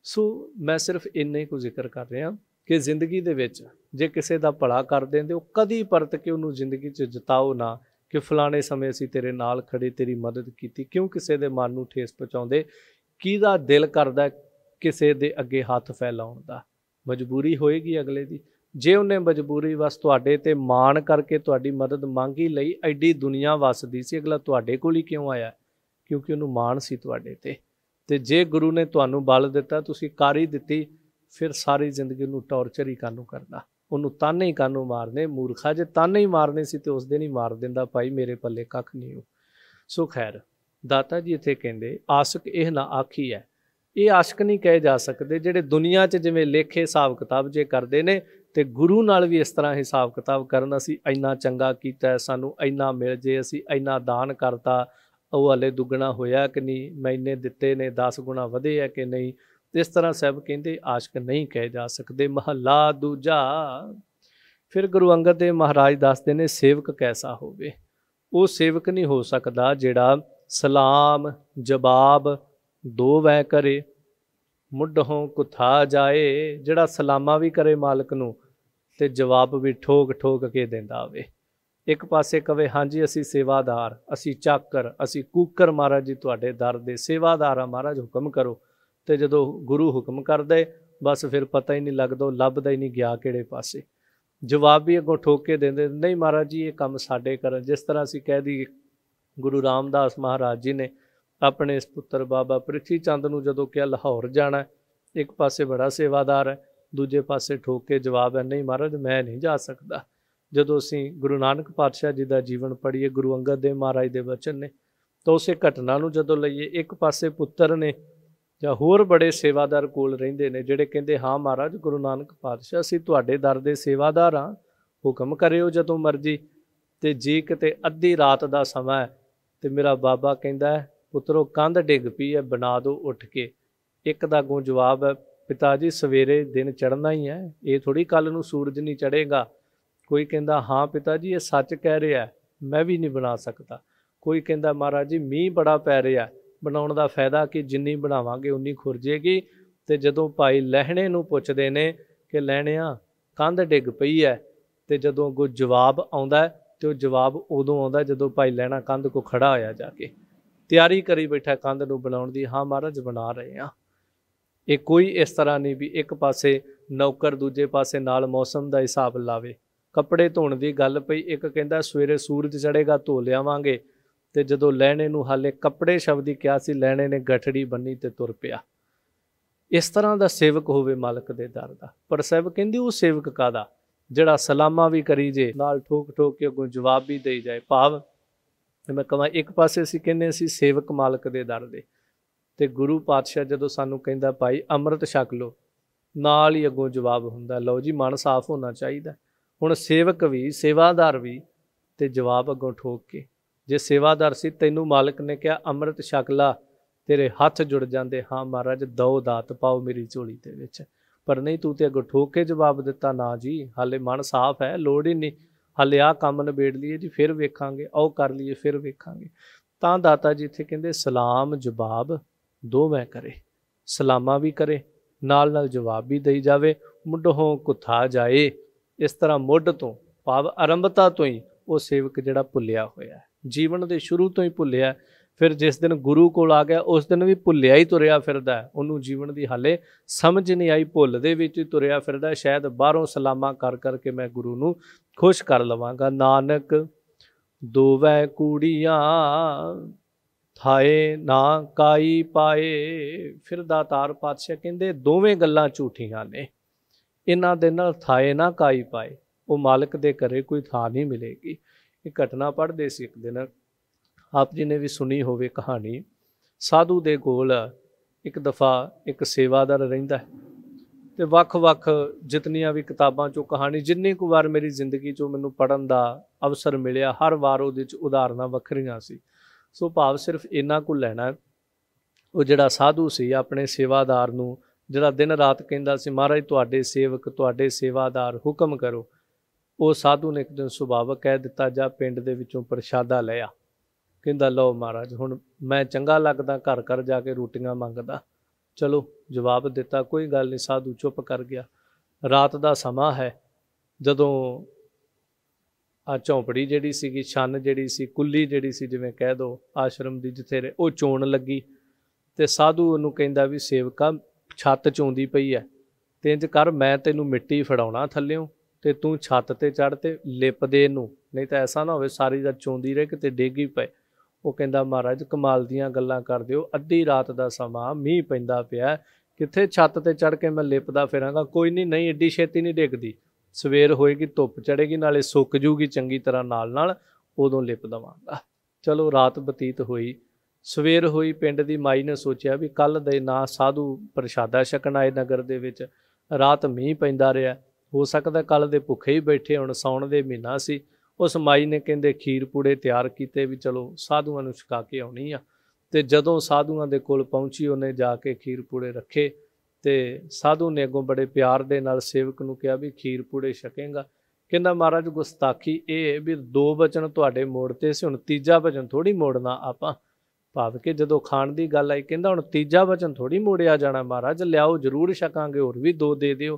ਸੋ ਮੈਂ ਸਿਰਫ ਇੰਨਾ ਹੀ ਕੁ ਜ਼ਿਕਰ ਕਰ ਰਿਹਾ ਕਿ ਜ਼ਿੰਦਗੀ ਦੇ ਵਿੱਚ ਜੇ ਕਿਸੇ ਦਾ ਭਲਾ ਕਰ ਦਿੰਦੇ ਹੋ, ਕਦੀ ਪਰਤ ਕੇ ਉਹਨੂੰ ਜ਼ਿੰਦਗੀ 'ਚ ਜਤਾਓ ਨਾ ਕਿ ਫਲਾਣੇ ਸਮੇਂ ਅਸੀਂ ਤੇਰੇ ਨਾਲ ਖੜੇ, ਤੇਰੀ ਮਦਦ ਕੀਤੀ। ਕਿਉਂ ਕਿਸੇ ਦੇ ਮਨ ਨੂੰ ਠੇਸ ਪਹੁੰਚਾਉਂਦੇ? ਕਿਹਦਾ ਦਿਲ ਕਰਦਾ ਕਿਸੇ ਦੇ ਅੱਗੇ ਹੱਥ ਫੈਲਾਉਣ ਦਾ? ਮਜਬੂਰੀ ਹੋਏਗੀ ਅਗਲੇ ਦੀ। ਜੇ ਉਹਨੇ ਮਜਬੂਰੀ ਬਸ ਤੁਹਾਡੇ ਤੇ ਮਾਣ ਕਰਕੇ ਤੁਹਾਡੀ ਮਦਦ ਮੰਗੀ ਲਈ, ਐਡੀ ਦੁਨੀਆ ਵਸਦੀ ਸੀ, ਅਗਲਾ ਤੁਹਾਡੇ ਕੋਲ ਹੀ ਕਿਉਂ ਆਇਆ? ਕਿਉਂਕਿ ਉਹਨੂੰ ਮਾਣ ਸੀ ਤੁਹਾਡੇ ਤੇ। ਤੇ ਜੇ ਗੁਰੂ ਨੇ ਤੁਹਾਨੂੰ ਬਲ ਦਿੱਤਾ, ਤੁਸੀਂ ਕਰ ਹੀ ਦਿੱਤੀ, ਫਿਰ ਸਾਰੀ ਜ਼ਿੰਦਗੀ ਉਹਨੂੰ ਟੌਰਚਰ ਹੀ ਕਾਹਨੂੰ ਕਰਨਾ, ਉਹਨੂੰ ਤਾਨੇ ਹੀ ਕਾਹਨੂੰ ਮਾਰਨੇ? ਮੂਰਖਾ, ਜੇ ਤਾਨੇ ਹੀ ਮਾਰਨੇ ਸੀ ਤੇ ਉਸ ਦਿਨ ਹੀ ਮਾਰ ਦਿੰਦਾ, ਭਾਈ ਮੇਰੇ ਪੱਲੇ ਕੱਖ ਨਹੀਂ ਹੋ। ਸੋ ਖੈਰ ਦਾਤਾ ਜੀ ਇੱਥੇ ਕਹਿੰਦੇ ਆਸ਼ਕ ਇਹ ਨਾ ਆਖੀ ਹੈ। ਇਹ ਆਸ਼ਕ ਨਹੀਂ ਕਹੇ ਜਾ ਸਕਦੇ ਜਿਹੜੇ ਦੁਨੀਆ 'ਚ ਜਿਵੇਂ ਲੇਖੇ ਹਿਸਾਬ ਕਿਤਾਬ ਜੇ ਕਰਦੇ ਨੇ ਤੇ ਗੁਰੂ ਨਾਲ ਵੀ ਇਸ ਤਰ੍ਹਾਂ ਹਿਸਾਬ ਕਿਤਾਬ ਕਰਨ, ਅਸੀਂ ਇੰਨਾ ਚੰਗਾ ਕੀਤਾ, ਸਾਨੂੰ ਇੰਨਾ ਮਿਲ ਜੇ, ਅਸੀਂ ਇੰਨਾ ਦਾਨ ਕਰਤਾ, ਉਹ ਹਲੇ ਦੁੱਗਣਾ ਹੋਇਆ ਕਿ ਨਹੀਂ, ਮੈਂ ਇੰਨੇ ਦਿੱਤੇ ਨੇ 10 ਗੁਣਾ ਵਧੇ ਹੈ ਕਿ ਨਹੀਂ। ਇਸ ਤਰ੍ਹਾਂ ਸਾਹਿਬ ਕਹਿੰਦੇ ਆਸ਼ਕ ਨਹੀਂ ਕਹੇ ਜਾ ਸਕਦੇ। ਮਹੱਲਾ ਦੂਜਾ। ਫਿਰ ਗੁਰੂ ਅੰਗਦ ਦੇਵ ਮਹਾਰਾਜ ਦੱਸਦੇ ਨੇ ਸੇਵਕ ਕੈਸਾ ਹੋਵੇ। ਉਹ ਸੇਵਕ ਨਹੀਂ ਹੋ ਸਕਦਾ ਜਿਹੜਾ ਸਲਾਮ ਜਵਾਬ ਦੋ ਵੈ ਕਰੇ, ਮੁੱਢੋਂ ਕੁਥਾ ਜਾਏ। ਜਿਹੜਾ ਸਲਾਮਾਂ ਵੀ ਕਰੇ ਮਾਲਕ ਨੂੰ ਤੇ ਜਵਾਬ ਵੀ ਠੋਕ ਠੋਕ ਕੇ ਦਿੰਦਾ ਹੋਵੇ। ਇੱਕ ਪਾਸੇ ਕਵੇ ਹਾਂਜੀ ਅਸੀਂ ਸੇਵਾਦਾਰ, ਅਸੀਂ ਚਾਕਰ, ਅਸੀਂ ਕੂਕਰ, ਮਹਾਰਾਜ ਜੀ ਤੁਹਾਡੇ ਦਰ ਦੇ ਸੇਵਾਦਾਰ ਆ, ਮਹਾਰਾਜ ਹੁਕਮ ਕਰੋ। ਤੇ ਜਦੋਂ ਗੁਰੂ ਹੁਕਮ ਕਰਦੇ ਬਸ ਫਿਰ ਪਤਾ ਹੀ ਨਹੀਂ ਲੱਗਦਾ, ਉਹ ਲੱਭਦਾ ਹੀ ਨਹੀਂ ਗਿਆ ਕਿਹੜੇ ਪਾਸੇ। ਜਵਾਬ ਵੀ ਅੱਗੋਂ ਠੋਕ ਕੇ ਦਿੰਦੇ, ਨਹੀਂ ਮਹਾਰਾਜ ਜੀ ਇਹ ਕੰਮ ਸਾਡੇ ਕਰਨ। ਜਿਸ ਤਰ੍ਹਾਂ ਅਸੀਂ ਕਹਿ ਦਈਏ ਗੁਰੂ ਰਾਮਦਾਸ ਮਹਾਰਾਜ ਜੀ ਨੇ ਆਪਣੇ ਪੁੱਤਰ ਬਾਬਾ ਪ੍ਰਿਥੀ ਚੰਦ ਨੂੰ ਜਦੋਂ ਕਿਹਾ ਲਾਹੌਰ ਜਾਣਾ, ਇੱਕ ਪਾਸੇ ਬੜਾ ਸੇਵਾਦਾਰ ਹੈ, ਦੂਜੇ ਪਾਸੇ ਠੋਕ ਕੇ ਜਵਾਬ ਹੈ ਨਹੀਂ ਮਹਾਰਾਜ ਮੈਂ ਨਹੀਂ ਜਾ ਸਕਦਾ। ਜਦੋਂ ਅਸੀਂ ਗੁਰੂ ਨਾਨਕ ਪਾਤਸ਼ਾਹ ਜੀ ਦਾ ਜੀਵਨ ਪੜ੍ਹੀਏ, ਗੁਰੂ ਅੰਗਦ ਦੇਵ ਮਹਾਰਾਜ ਦੇ ਵਚਨ ਨੇ, ਤਾਂ ਉਸੇ ਘਟਨਾ ਨੂੰ ਜਦੋਂ ਲਈਏ, ਇੱਕ ਪਾਸੇ ਪੁੱਤਰ ਨੇ ਜਾਂ ਹੋਰ ਬੜੇ ਸੇਵਾਦਾਰ ਕੋਲ ਰਹਿੰਦੇ ਨੇ ਜਿਹੜੇ ਕਹਿੰਦੇ ਹਾਂ ਮਹਾਰਾਜ ਗੁਰੂ ਨਾਨਕ ਪਾਤਸ਼ਾਹ ਅਸੀਂ ਤੁਹਾਡੇ ਦਰ ਦੇ ਸੇਵਾਦਾਰ ਹਾਂ, ਹੁਕਮ ਕਰਿਓ ਜਦੋਂ ਮਰਜ਼ੀ। ਤੇ ਜੀ ਕਿਤੇ ਅੱਧੀ ਰਾਤ ਦਾ ਸਮਾਂ ਹੈ ਤੇ ਮੇਰਾ ਬਾਬਾ ਕਹਿੰਦਾ ਪੁੱਤਰੋ ਕੰਧ ਡਿੱਗ ਪਈ ਹੈ, ਬਣਾ ਦਿਓ ਉੱਠ ਕੇ। ਇੱਕ ਦਾ ਅੱਗੋਂ ਜਵਾਬ ਹੈ ਪਿਤਾ ਜੀ ਸਵੇਰੇ ਦਿਨ ਚੜ੍ਹਨਾ ਹੀ ਹੈ, ਇਹ ਥੋੜ੍ਹੀ ਕੱਲ੍ਹ ਨੂੰ ਸੂਰਜ ਨਹੀਂ ਚੜ੍ਹੇਗਾ। ਕੋਈ ਕਹਿੰਦਾ ਹਾਂ ਪਿਤਾ ਜੀ ਇਹ ਸੱਚ ਕਹਿ ਰਿਹਾ, ਮੈਂ ਵੀ ਨਹੀਂ ਬਣਾ ਸਕਦਾ। ਕੋਈ ਕਹਿੰਦਾ ਮਹਾਰਾਜ ਜੀ ਮੀਂਹ ਬੜਾ ਪੈ ਰਿਹਾ, ਬਣਾਉਣ ਦਾ ਫਾਇਦਾ ਕਿ ਜਿੰਨੀ ਬਣਾਵਾਂਗੇ ਉਨੀ ਖੁਰਜੇਗੀ। ਤੇ ਜਦੋਂ ਭਾਈ ਲਹਿਣੇ ਨੂੰ ਪੁੱਛਦੇ ਨੇ ਕਿ ਲਹਿਣਿਆ ਕੰਧ ਡਿੱਗ ਪਈ ਹੈ, ਤੇ ਜਦੋਂ ਅੱਗੋਂ ਜਵਾਬ ਆਉਂਦਾ ਤੇ ਉਹ ਜਵਾਬ ਉਦੋਂ ਆਉਂਦਾ ਜਦੋਂ ਭਾਈ ਲਹਿਣਾ ਕੰਧ ਕੋ ਖੜਾ ਹੋਇਆ, ਜਾ ਕੇ ਤਿਆਰੀ ਕਰੀ ਬੈਠਾ ਕੰਧ ਨੂੰ ਬਣਾਉਣ ਦੀ। ਹਾਂ ਮਹਾਰਾਜ ਬਣਾ ਰਹੇ ਹਾਂ। ਇਹ ਕੋਈ ਇਸ ਤਰ੍ਹਾਂ ਨਹੀਂ ਵੀ ਇੱਕ ਪਾਸੇ ਨੌਕਰ ਦੂਜੇ ਪਾਸੇ ਨਾਲ ਮੌਸਮ ਦਾ ਹਿਸਾਬ ਲਾਵੇ। ਕੱਪੜੇ ਧੋਣ ਦੀ ਗੱਲ ਪਈ, ਇੱਕ ਕਹਿੰਦਾ ਸਵੇਰੇ ਸੂਰਜ ਚੜ੍ਹੇਗਾ ਧੋ ਲਿਆਵਾਂਗੇ, ਤੇ ਜਦੋਂ ਲਹਿਣੇ ਨੂੰ ਹਾਲੇ ਕੱਪੜੇ ਸ਼ਬਦ ਹੀ ਕਿਹਾ ਸੀ, ਲਹਿਣੇ ਨੇ ਗਠੜੀ ਬੰਨੀ ਤੇ ਤੁਰ ਪਿਆ। ਇਸ ਤਰ੍ਹਾਂ ਦਾ ਸੇਵਕ ਹੋਵੇ ਮਾਲਕ ਦੇ ਦਰ ਦਾ। ਪਰ ਸਾਹਿਬ ਕਹਿੰਦੀ ਉਹ ਸੇਵਕ ਕਾਹਦਾ ਜਿਹੜਾ ਸਲਾਮਾਂ ਵੀ ਕਰੀ ਜੇ, ਨਾਲ ਠੋਕ ਠੋਕ ਕੇ ਅੱਗੋਂ ਜਵਾਬ ਵੀ ਦੇਈ ਜਾਏ। ਭਾਵ ਮੈਂ ਕਹਾਂ ਇੱਕ ਪਾਸੇ ਅਸੀਂ ਕਹਿੰਦੇ ਅਸੀਂ ਸੇਵਕ ਮਾਲਕ ਦੇ ਦਰ ਦੇ, ਤੇ ਗੁਰੂ ਪਾਤਸ਼ਾਹ ਜਦੋਂ ਸਾਨੂੰ ਕਹਿੰਦਾ ਭਾਈ ਅੰਮ੍ਰਿਤ ਛਕ ਲਓ, ਨਾਲ ਹੀ ਅੱਗੋਂ ਜਵਾਬ ਹੁੰਦਾ ਲਓ ਜੀ ਮਨ ਸਾਫ਼ ਹੋਣਾ ਚਾਹੀਦਾ। ਹੁਣ ਸੇਵਕ ਵੀ ਸੇਵਾਦਾਰ ਵੀ, ਤੇ ਜਵਾਬ ਅੱਗੋਂ ਠੋਕ ਕੇ। ਜੇ ਸੇਵਾਦਾਰ ਸੀ ਤੈਨੂੰ ਮਾਲਕ ਨੇ ਕਿਹਾ ਅੰਮ੍ਰਿਤ ਛਕ ਲਾ, ਤੇਰੇ ਹੱਥ ਜੁੜ ਜਾਂਦੇ, ਹਾਂ ਮਹਾਰਾਜ ਦੋ ਦਾਤ ਪਾਓ ਮੇਰੀ ਝੋਲੀ ਦੇ ਵਿੱਚ। ਪਰ ਨਹੀਂ ਤੂੰ ਤੇ ਅੱਗੋਂ ਠੋਕ ਕੇ ਜਵਾਬ ਦਿੱਤਾ ਨਾ ਜੀ ਹਾਲੇ ਮਨ ਸਾਫ਼ ਹੈ, ਲੋੜ ਹੀ ਨਹੀਂ, ਹਾਲੇ ਆਹ ਕੰਮ ਨਿਬੇੜ ਲਈਏ ਜੀ ਫਿਰ ਵੇਖਾਂਗੇ, ਉਹ ਕਰ ਲਈਏ ਫਿਰ ਵੇਖਾਂਗੇ। ਤਾਂ ਦਾਤਾ ਜੀ ਇੱਥੇ ਕਹਿੰਦੇ ਸਲਾਮ ਜਵਾਬ ਦੋਵੇਂ ਕਰੇ, ਸਲਾਮਾਂ ਵੀ ਕਰੇ ਨਾਲ ਨਾਲ ਜਵਾਬ ਵੀ ਦੇਈ ਜਾਵੇ। ਮੁੱਢੋਂ ਕੁਥਾ ਜਾਏ, ਇਸ ਤਰ੍ਹਾਂ ਮੁੱਢ ਤੋਂ ਭਾਵ ਆਰੰਭਤਾ ਤੋਂ ਹੀ ਉਹ ਸੇਵਕ ਜਿਹੜਾ ਭੁੱਲਿਆ ਹੋਇਆ, ਜੀਵਨ ਦੇ ਸ਼ੁਰੂ ਤੋਂ ਹੀ ਭੁੱਲਿਆ। ਫਿਰ ਜਿਸ ਦਿਨ ਗੁਰੂ ਕੋਲ ਆ ਗਿਆ ਉਸ ਦਿਨ ਵੀ ਭੁੱਲਿਆ ਹੀ ਤੁਰਿਆ ਫਿਰਦਾ, ਉਹਨੂੰ ਜੀਵਨ ਦੀ ਹਾਲੇ ਸਮਝ ਨਹੀਂ ਆਈ, ਭੁੱਲ ਦੇ ਵਿੱਚ ਹੀ ਤੁਰਿਆ ਫਿਰਦਾ। ਸ਼ਾਇਦ ਬਾਹਰੋਂ ਸਲਾਮਾਂ ਕਰ ਕਰਕੇ ਮੈਂ ਗੁਰੂ ਨੂੰ ਖੁਸ਼ ਕਰ ਲਵਾਂਗਾ। ਨਾਨਕ ਦੋਵੈ ਕੂੜੀਆਂ ਥਾਏ ਨਾ ਕਾਈ ਪਾਏ। ਫਿਰ ਦਾਤਾਰ ਪਾਤਸ਼ਾਹ ਕਹਿੰਦੇ ਦੋਵੇਂ ਗੱਲਾਂ ਝੂਠੀਆਂ ਨੇ, ਇਹਨਾਂ ਦੇ ਨਾਲ ਥਾਏ ਨਾ ਕਾਈ ਪਾਏ, ਉਹ ਮਾਲਕ ਦੇ ਘਰੇ ਕੋਈ ਥਾਂ ਨਹੀਂ ਮਿਲੇਗੀ। ਇਹ ਘਟਨਾ ਪੜ੍ਹਦੇ ਸੀ ਇੱਕ ਦਿਨ, ਆਪ ਜੀ ਨੇ ਵੀ ਸੁਣੀ ਹੋਵੇ ਕਹਾਣੀ। ਸਾਧੂ ਦੇ ਕੋਲ ਇੱਕ ਦਫਾ ਇੱਕ ਸੇਵਾਦਾਰ ਰਹਿੰਦਾ ਹੈ, ਤੇ ਵੱਖ-ਵੱਖ ਜਿਤਨੀਆਂ ਵੀ ਕਿਤਾਬਾਂ 'ਚੋਂ ਕਹਾਣੀ ਜਿੰਨੀ ਕੁ ਵਾਰ ਮੇਰੀ ਜ਼ਿੰਦਗੀ 'ਚੋਂ ਮੈਨੂੰ ਪੜ੍ਹਨ ਦਾ ਅਵਸਰ ਮਿਲਿਆ, ਹਰ ਵਾਰ ਉਹਦੇ 'ਚ ਉਦਾਹਰਨਾਂ ਵੱਖਰੀਆਂ ਸੀ। ਸੋ ਭਾਵ ਸਿਰਫ ਇੰਨਾ ਕੁ ਲੈਣਾ, ਉਹ ਜਿਹੜਾ ਸਾਧੂ ਸੀ ਆਪਣੇ ਸੇਵਾਦਾਰ ਨੂੰ ਜਿਹੜਾ ਦਿਨ ਰਾਤ ਕਹਿੰਦਾ ਸੀ ਮਹਾਰਾਜ ਤੁਹਾਡੇ ਸੇਵਕ ਤੁਹਾਡੇ ਸੇਵਾਦਾਰ ਹੁਕਮ ਕਰੋ, ਉਹ ਸਾਧੂ ਨੇ ਇੱਕ ਦਿਨ ਸੁਭਾਵਕ ਕਹਿ ਦਿੱਤਾ ਜਾ ਪਿੰਡ ਦੇ ਵਿੱਚੋਂ ਪ੍ਰਸ਼ਾਦਾ ਲੈ ਆ। ਕਹਿੰਦਾ ਲਓ ਮਹਾਰਾਜ ਹੁਣ ਮੈਂ ਚੰਗਾ ਲੱਗਦਾ ਘਰ ਘਰ ਜਾ ਕੇ ਰੋਟੀਆਂ ਮੰਗਦਾ। ਚਲੋ ਜਵਾਬ ਦਿੱਤਾ, ਕੋਈ ਗੱਲ ਨਹੀਂ, ਸਾਧੂ ਚੁੱਪ ਕਰ ਗਿਆ। ਰਾਤ ਦਾ ਸਮਾਂ ਹੈ, ਜਦੋਂ ਆ ਝੌਂਪੜੀ ਜਿਹੜੀ ਸੀਗੀ, ਛੰਨ ਜਿਹੜੀ ਸੀ, ਕੁੱਲੀ ਜਿਹੜੀ ਸੀ ਜਿਵੇਂ ਕਹਿ ਦਿਓ ਆਸ਼ਰਮ ਦੀ ਜਿੱਥੇ ਉਹ ਚੋਣ ਲੱਗੀ, ਤੇ ਸਾਧੂ ਉਹਨੂੰ ਕਹਿੰਦਾ ਵੀ ਸੇਵਕਾ ਛੱਤ ਚੋਂਦੀ ਪਈ ਹੈ, ਤੇ ਇੰਝ ਕਰ ਮੈਂ ਤੈਨੂੰ ਮਿੱਟੀ ਫੜਾਉਣਾ ਥੱਲਿਓਂ, ਤੇ ਤੂੰ ਛੱਤ ਤੇ ਚੜ੍ਹ ਤੇ ਲਿਪ ਦੇ ਇਹਨੂੰ, ਨਹੀਂ ਤਾਂ ਐਸਾ ਨਾ ਹੋਵੇ ਸਾਰੀ ਰਾਤ ਚੋਂਦੀ ਰਹੇ ਕਿਤੇ ਡਿੱਗ ਹੀ ਪਏ। ਉਹ ਕਹਿੰਦਾ ਮਹਾਰਾਜ ਕਮਾਲ ਦੀਆਂ ਗੱਲਾਂ ਕਰਦੇ ਹੋ, ਅੱਧੀ ਰਾਤ ਦਾ ਸਮਾਂ, ਮੀਂਹ ਪੈਂਦਾ ਪਿਆ, ਕਿੱਥੇ ਛੱਤ ਤੇ ਚੜ੍ਹ ਕੇ ਮੈਂ ਲਿਪਦਾ ਫਿਰਾਂਗਾ। ਕੋਈ ਨਹੀਂ, ਨਹੀਂ ਐਡੀ ਛੇਤੀ ਨਹੀਂ ਡਿੱਗਦੀ, ਸਵੇਰ ਹੋਏਗੀ ਧੁੱਪ ਚੜ੍ਹੇਗੀ ਨਾਲੇ ਸੁੱਕ ਜੂਗੀ ਚੰਗੀ ਤਰ੍ਹਾਂ ਨਾਲ ਉਦੋਂ ਲਿਪ ਦੇਵਾਂਗਾ। ਚਲੋ ਰਾਤ ਬਤੀਤ ਹੋਈ, ਸਵੇਰ ਹੋਈ। ਪਿੰਡ ਦੀ ਮਾਈ ਨੇ ਸੋਚਿਆ ਵੀ ਕੱਲ੍ਹ ਦੇ ਨਾ ਸਾਧੂ ਪ੍ਰਸ਼ਾਦਾ ਛਕਣ ਆਏ ਨਗਰ ਦੇ ਵਿੱਚ, ਰਾਤ ਮੀਂਹ ਪੈਂਦਾ ਰਿਹਾ, हो सकता कल दे भुखे ही बैठे हुण, साउण दे महीना सी। उस माई ने कहंदे खीर पूड़े तैयार कीते भी चलो साधुआं नूं छका के आउणी आ। ते जदों साधुआं दे कोल पहुंची उहने जाके खीर पूड़े रखे ते साधु ने अगों बड़े प्यार दे नाल सेवक नूं कहा भी खीर पूड़े छकेगा। कहंदा महाराज गुस्ताखी ये भी 2 वचन तुहाडे मोड़ते सी, हुण तीजा वचन थोड़ी मोड़ना आपां। भाव के जदों खाण दी गल आई कहंदा हुण तीजा वचन थोड़ी मोड़िया जाना महाराज, लियाओ जरूर छकांगे, होर भी 2 दे दिओ।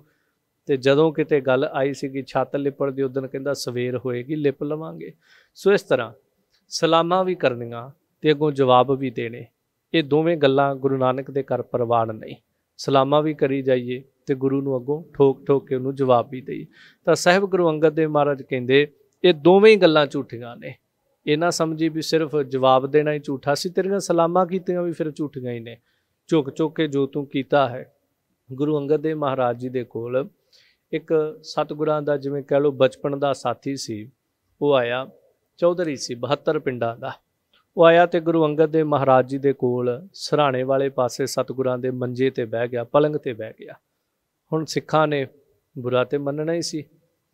ते जदों किते गल आई सीगी छत्त लिपड़ दी उदन कहंदा सवेर होएगी लिप लवांगे। सो इस तरह सलामां भी करनियां ते अगों जवाब भी देने, ये दोवें गल्लां गुरु नानक दे घर प्रवान नहीं। सलामां भी करी जाइए ते गुरु नूं अगों ठोक ठोक के उहनूं जवाब भी दईए। तां साहिब गुरु अंगद देव महाराज कहंदे ये दोवें गल्लां झूठियां ने। ये ना समझी भी सिर्फ जवाब देना ही झूठा सी, तेरियां सलामां कीतियां भी फिर झूठियां ही ने। झुक झुक के जो तूं कीता है। गुरु अंगद देव महाराज जी दे कोल एक सतगुरां दा जिवें कह लो बचपन दा साथी सी, वो आया, चौधरी सी 72 पिंडां दा। वो आया तो गुरु अंगद देव महाराज जी दे कोल सराणे वाले पासे सतगुरां दे मंजे ते बह गया, पलंग ते बह गया। हुण सिखां ने बुरा तो मनना ही सी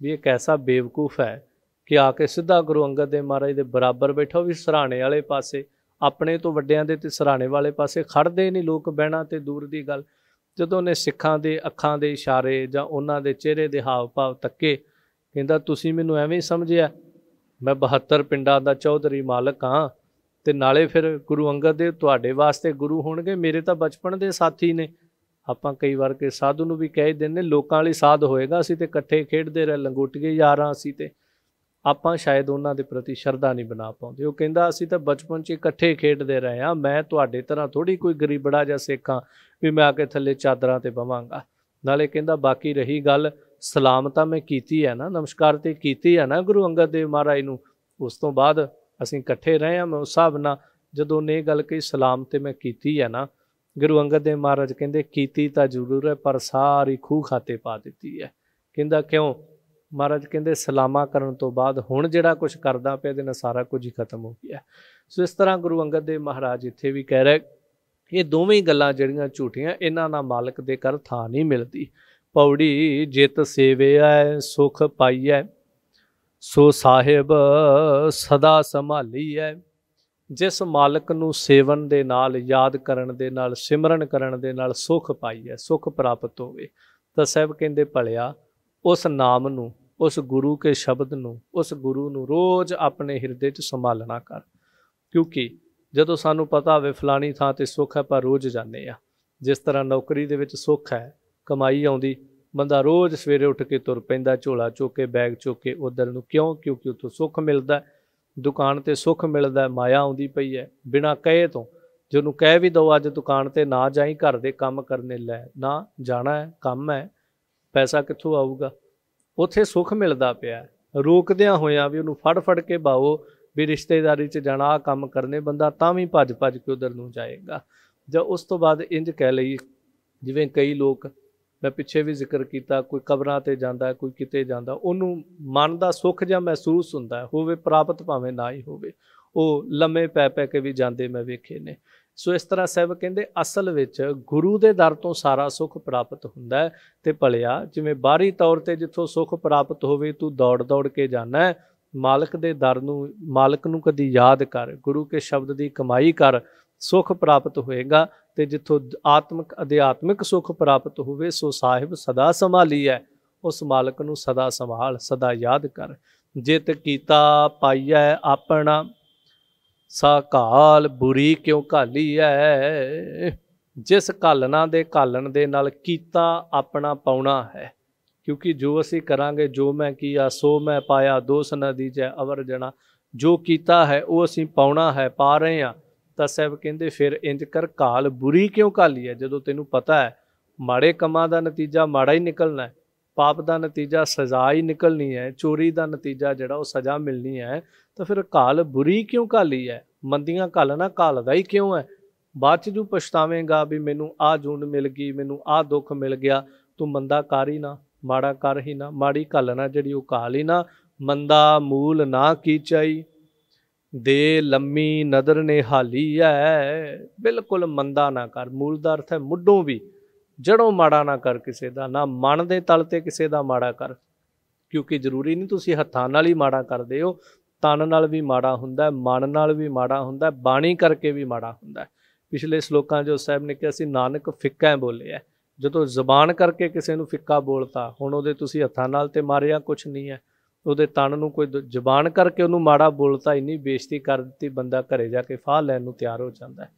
भी एक ऐसा बेवकूफ़ है कि आके सीधा गुरु अंगद देव महाराज दे बराबर बैठा, भी सराणे वाले पासे। अपने तो वड्डियां दे ते सराणे वाले पासे खड़दे नहीं लोग, बहना तो दूर की गल। जदों ने सिखां दे अखां दे इशारे जां उन्हां दे चेहरे दे हाव भाव तक्के, कहंदा तुसीं मैनूं एवें समझिया मैं 72 पिंडां दा चौधरी मालक हाँ, ते नाले फिर गुरु अंगद देव तुहाडे वास्ते गुरु होणगे, मेरे तां बचपन दे साथी ने। आपां कई वार के साधु नूं भी कह दिंदे लोकां वाली साध होएगा, असीं ते इकट्ठे खेडदे रहे, लंगोटिए यारां असीं ते। आपां शायद उन्हां दे प्रति शरधा नहीं बना पाउंदे। ਉਹ ਕਹਿੰਦਾ ਅਸੀਂ ਤਾਂ ਬਚਪਨ 'ਚ ਇਕੱਠੇ ਖੇਡਦੇ ਰਹੇ ਹਾਂ, ਮੈਂ ਤੁਹਾਡੇ ਤਰ੍ਹਾਂ ਥੋੜੀ ਕੋਈ ਗਰੀਬੜਾ ਜਿਹਾ ਸਿੱਖ ਹਾਂ ਵੀ ਮੈਂ ਆ ਕੇ ਥੱਲੇ ਚਾਦਰਾਂ ਤੇ ਬਵਾਂਗਾ। ਨਾਲੇ ਕਹਿੰਦਾ ਬਾਕੀ ਰਹੀ ਗੱਲ ਸਲਾਮ ਤਾਂ ਮੈਂ ਕੀਤੀ ਹੈ ਨਾ, ਨਮਸਕਾਰ ਤੇ ਕੀਤੀ ਹੈ ਨਾ ਗੁਰੂ ਅੰਗਦ ਦੇਵ ਮਹਾਰਾਜ ਨੂੰ। ਉਸ ਤੋਂ ਬਾਅਦ ਅਸੀਂ ਇਕੱਠੇ ਰਹੇ ਹਾਂ, ਮੈਂ ਉਸ ਹਿਸਾਬ ਨਾਲ ਜਦੋਂ ਉਹਨੇ ਇਹ ਗੱਲ ਕਹੀ ਸਲਾਮ ਤੇ ਮੈਂ ਕੀਤੀ ਹੈ ਨਾ, ਗੁਰੂ ਅੰਗਦ ਦੇਵ ਮਹਾਰਾਜ ਕਹਿੰਦੇ ਕੀਤੀ ਤਾਂ ਜ਼ਰੂਰ ਹੈ ਪਰ ਸਾਰੀ ਖੂਹ ਖਾਤੇ ਪਾ ਦਿੱਤੀ ਹੈ। ਕਹਿੰਦਾ ਕਿਉਂ? महाराज कहते सलामा करन तो बाद हुण जिहड़ा कुछ करदा पिया इहदे नाल सारा कुछ ही खत्म हो गया। सो इस तरह गुरु अंगद देव महाराज इत्थे भी कह रहे ये दोवें गल्लां जिहड़ियां झूठियां, इन्हां नाल मालक दे घर थां नहीं मिलदी। पौड़ी जित सेविया सुख पाईऐ, सो साहिब सदा संभालीऐ। जिस मालक नूं सेवन दे नाल, याद करन दे नाल, सिमरन करन दे नाल सुख पाईऐ, सुख प्राप्त होवे, तां साहिब कहंदे भलिया उस नाम नूं, उस गुरु के शब्द नूं, उस गुरु नूं रोज़ अपने हिरदे च संभालना कर। क्योंकि जदों सानूं पता होवे फलानी थां ते सुख है पर रोज़ जाने आ, जिस तरह नौकरी दे विच सुख है, कमाई आउंदी, बंदा रोज़ सवेरे उठ के तुर पैंदा झोला चुक के बैग चुक के उधर नूं। क्यों? क्योंकि उत्थों सुख मिलदा, दुकान ते सुख मिलदा, माया आउंदी पई है बिना कहे तो। जे उहनूं कह भी दो अज दुकान ते ना जाई, घर दे काम करने लै ना जाना है, काम है, पैसा कित्थों आऊगा? उत्थे सुख मिलदा पिया, रोकदियां होया भी उहनूं फड़ फड़ के बाओ भी रिश्तेदारी च जाना, आ काम करने, बंदा तां भी भज भज के उधर नूं जाएगा। जां उस तो बाद इंज कह लईए जिवें कई लोग, मैं पिछे भी जिक्र किया, कोई कबरां ते जांदा, कोई किते जांदा, उहनूं मन दा सुख जिहा महसूस हुंदा है, होवे प्राप्त भावें ना ही होवे, ਉਹ लम्मे पै पै के भी जाते मैं वेखे ने। सो इस तरह साहब कहते असल विच गुरु के दर तो सारा सुख प्राप्त हुंदा है। ते भलिया जिवें बाहरी तौर ते जिथों सुख प्राप्त होवे तू दौड़ दौड़ के जाना है, मालक दे दर नूं, मालक नूं कदी याद कर, गुरु के शब्द की कमाई कर, सुख प्राप्त होएगा। ते जिथों आत्मक अध्यात्मिक सुख प्राप्त होवे सो साहिब सदा संभाली है, उस मालक नूं सदा संभाल, सदा याद कर। जित कीता पाईऐ अपना, सा घाल बुरी क्यों घाली है। जिस घालना दे घालन दे नाल कीता अपना पाउना है, क्योंकि जो असी करांगे, जो मैं किया सो मैं पाया, दोष न दीजै अवर जना। जो कीता है वो असी पाउना है, पा रहे हैं। तां साहब कहंदे फिर इंज कर, घाल बुरी क्यों घाली है। जदों तैनूं पता है माड़े कमां दा नतीजा माड़ा ही निकलना है, पाप का नतीजा सज़ा ही निकलनी है, चोरी का नतीजा जिहड़ा वो सज़ा मिलनी है, तो फिर घाल बुरी क्यों घाली है। मंदियां घालना घालदा ही क्यों है। बाद च जू पछतावेगा भी मैनू आ जून मिल गई, मैनू आ दुख मिल गया, तू मंदा कर ही ना, माड़ा कर ही ना, माड़ी घालना जिहड़ी वो घाल ही ना। मंदा मूल ना कीचाई, दे लम्मी नदर ने हाली है। बिल्कुल मंदा ना कर, मूल का अर्थ है मुढ़ों भी, जड़ों माड़ा ना कर किसी का, ना मन के तल ते किसी का माड़ा कर, क्योंकि जरूरी नहीं तुसीं हत्थां नाल ही माड़ा करदे हो, तन नाल भी माड़ा हुंदा है, मन नाल भी माड़ा हुंदा है, बाणी करके भी माड़ा हुंदा है। पिछले श्लोकां जो साहब ने कहा सी नानक फिक्का बोलिया, जदों जबान करके किसी नूं फिक्का बोलता, हुण उहदे तुसीं हत्थां नाल ते मारिया कुछ नहीं है, उहदे तन नूं कोई जबान करके उहनूं माड़ा बोलता, इन्नी बेइज्जती कर दित्ती, बंदा घरे जाके फाह लैण नूं तैयार हो जांदा है।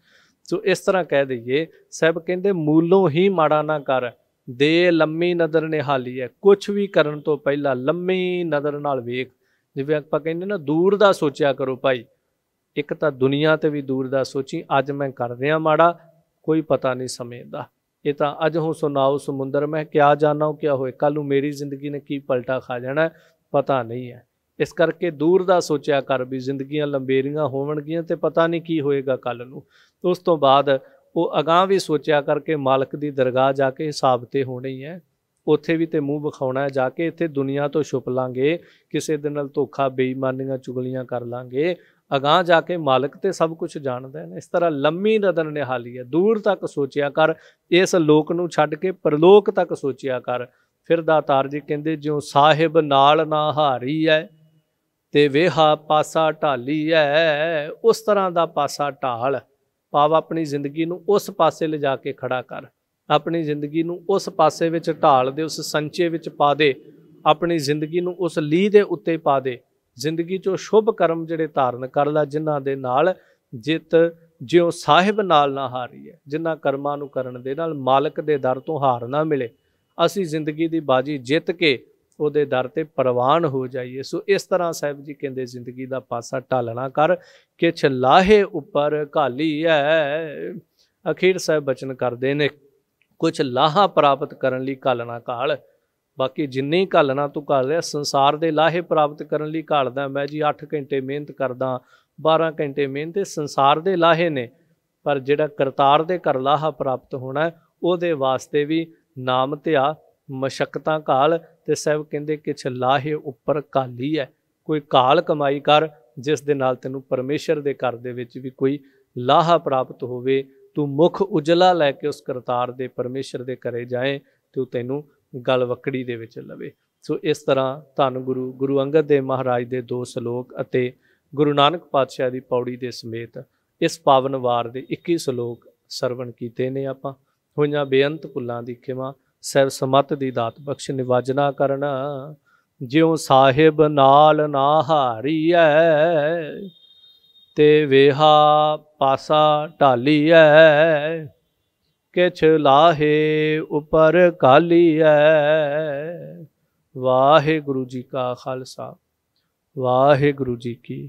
सो इस तरह कह दईए, साहब कहंदे मूलों ही माड़ा ना कर, दे लम्मी नज़र निहाली है, कुछ भी करन तो पहला लम्मी नज़र नाल वेख, जिवें आपां कहंदे ना दूर दा सोचिया करो भाई, एक तां दुनिया ते भी दूर दा सोची, अज मैं कर रिहा माड़ा, कोई पता नहीं समय दा, ये तां अज हो सुनाओ समुंदर में क्या जाना क्या होए, कल नूं मेरी जिंदगी ने की पलटा खा जाना पता नहीं है। इस करके दूर दा सोचिया कर भी जिंदगियां लंबेरियां होवणगियां ते पता नहीं की होएगा कल नूं। उस तो बाद वो अगांह भी सोचिया करके मालक दी दरगाह जाके हिसाब ते होना ही है, उत्थे भी तो मूँह विखाउणा है जाके, इत्थे दुनिया तो छुप लांगे, किसी दे नाल धोखा बेईमानियां चुगलियां कर लांगे, अगांह जाके मालक ते सब कुछ जानदा है। इस तरह लम्मी नज़र निहाली है, दूर तक सोचिया कर, इस लोक नूं छड्ड के परलोक तक सोचिया कर। फिर दातार जी कहंदे ज्यों साहिब नाल ना हारी है ते वेहा पासा ढाली है, उस तरह का पासा ढाल, भाव अपनी जिंदगी नूं उस पासे ले जाके खड़ा कर, अपनी जिंदगी नूं उस पासे विच ढाल दे, उस संचे विच पा दे, अपनी जिंदगी नूं उस लीह दे उत्ते पा दे, जिंदगी चो शुभ कर्म जिहड़े धारण कर ला, जिन्हां दे नाल जित ज्यों साहिब नाल ना हारी है, जिन्हां कर्मां नूं करन दे नाल मालक दे दर तो हार ना मिले, असी जिंदगी दी बाजी जित के ਉਹਦੇ दर ते प्रवान हो जाइए। सो इस तरह साहब जी कहते जिंदगी का पासा ढालना कर, किछ लाहे उपर घाली है। अखीर साहब बचन करते हैं, कुछ लाहा प्राप्त करने लई घालना घाल, बाकी जिन्नी घालना तू घाल लिया, संसार के लाहे प्राप्त करने लई घालदा मैं जी 8 घंटे मेहनत करदा, 12 घंटे मेहनत, संसार के लाहे ने, पर जिहड़ा करतार दे घर लाहा प्राप्त होना है, ਉਹਦੇ वास्ते भी नाम ध्या मशक्कतां घाल, ते साहब कहंदे किछ लाहे उपर घाली है, कोई घाल कमाई कर जिस दे नाल तैनूं परमेशर दे घर दे विच भी कोई लाहा प्राप्त होवे, तू मुख उजला लैके उस करतार दे परमेशर दे घरे जाए तो तैनूं गलवकड़ी दे विच लवे। सो इस तरह धन गुरु गुरु अंगद देव महाराज दे 2 सलोक अते गुरु नानक पातशाह दी पौड़ी दे समेत इस पावन वार दे 21 सलोक सरवण कीते ने। आपां होईयां बेअंत भुल्लां दी खिमा सहब समत दी दात बख्श निवाजना करना, ज्यों साहिब नाल ना हारी है ते वेहा पासा ढाली है, किछ लाहे उपर घाली है। वाहिगुरु जी का खालसा, वाहिगुरु जी की।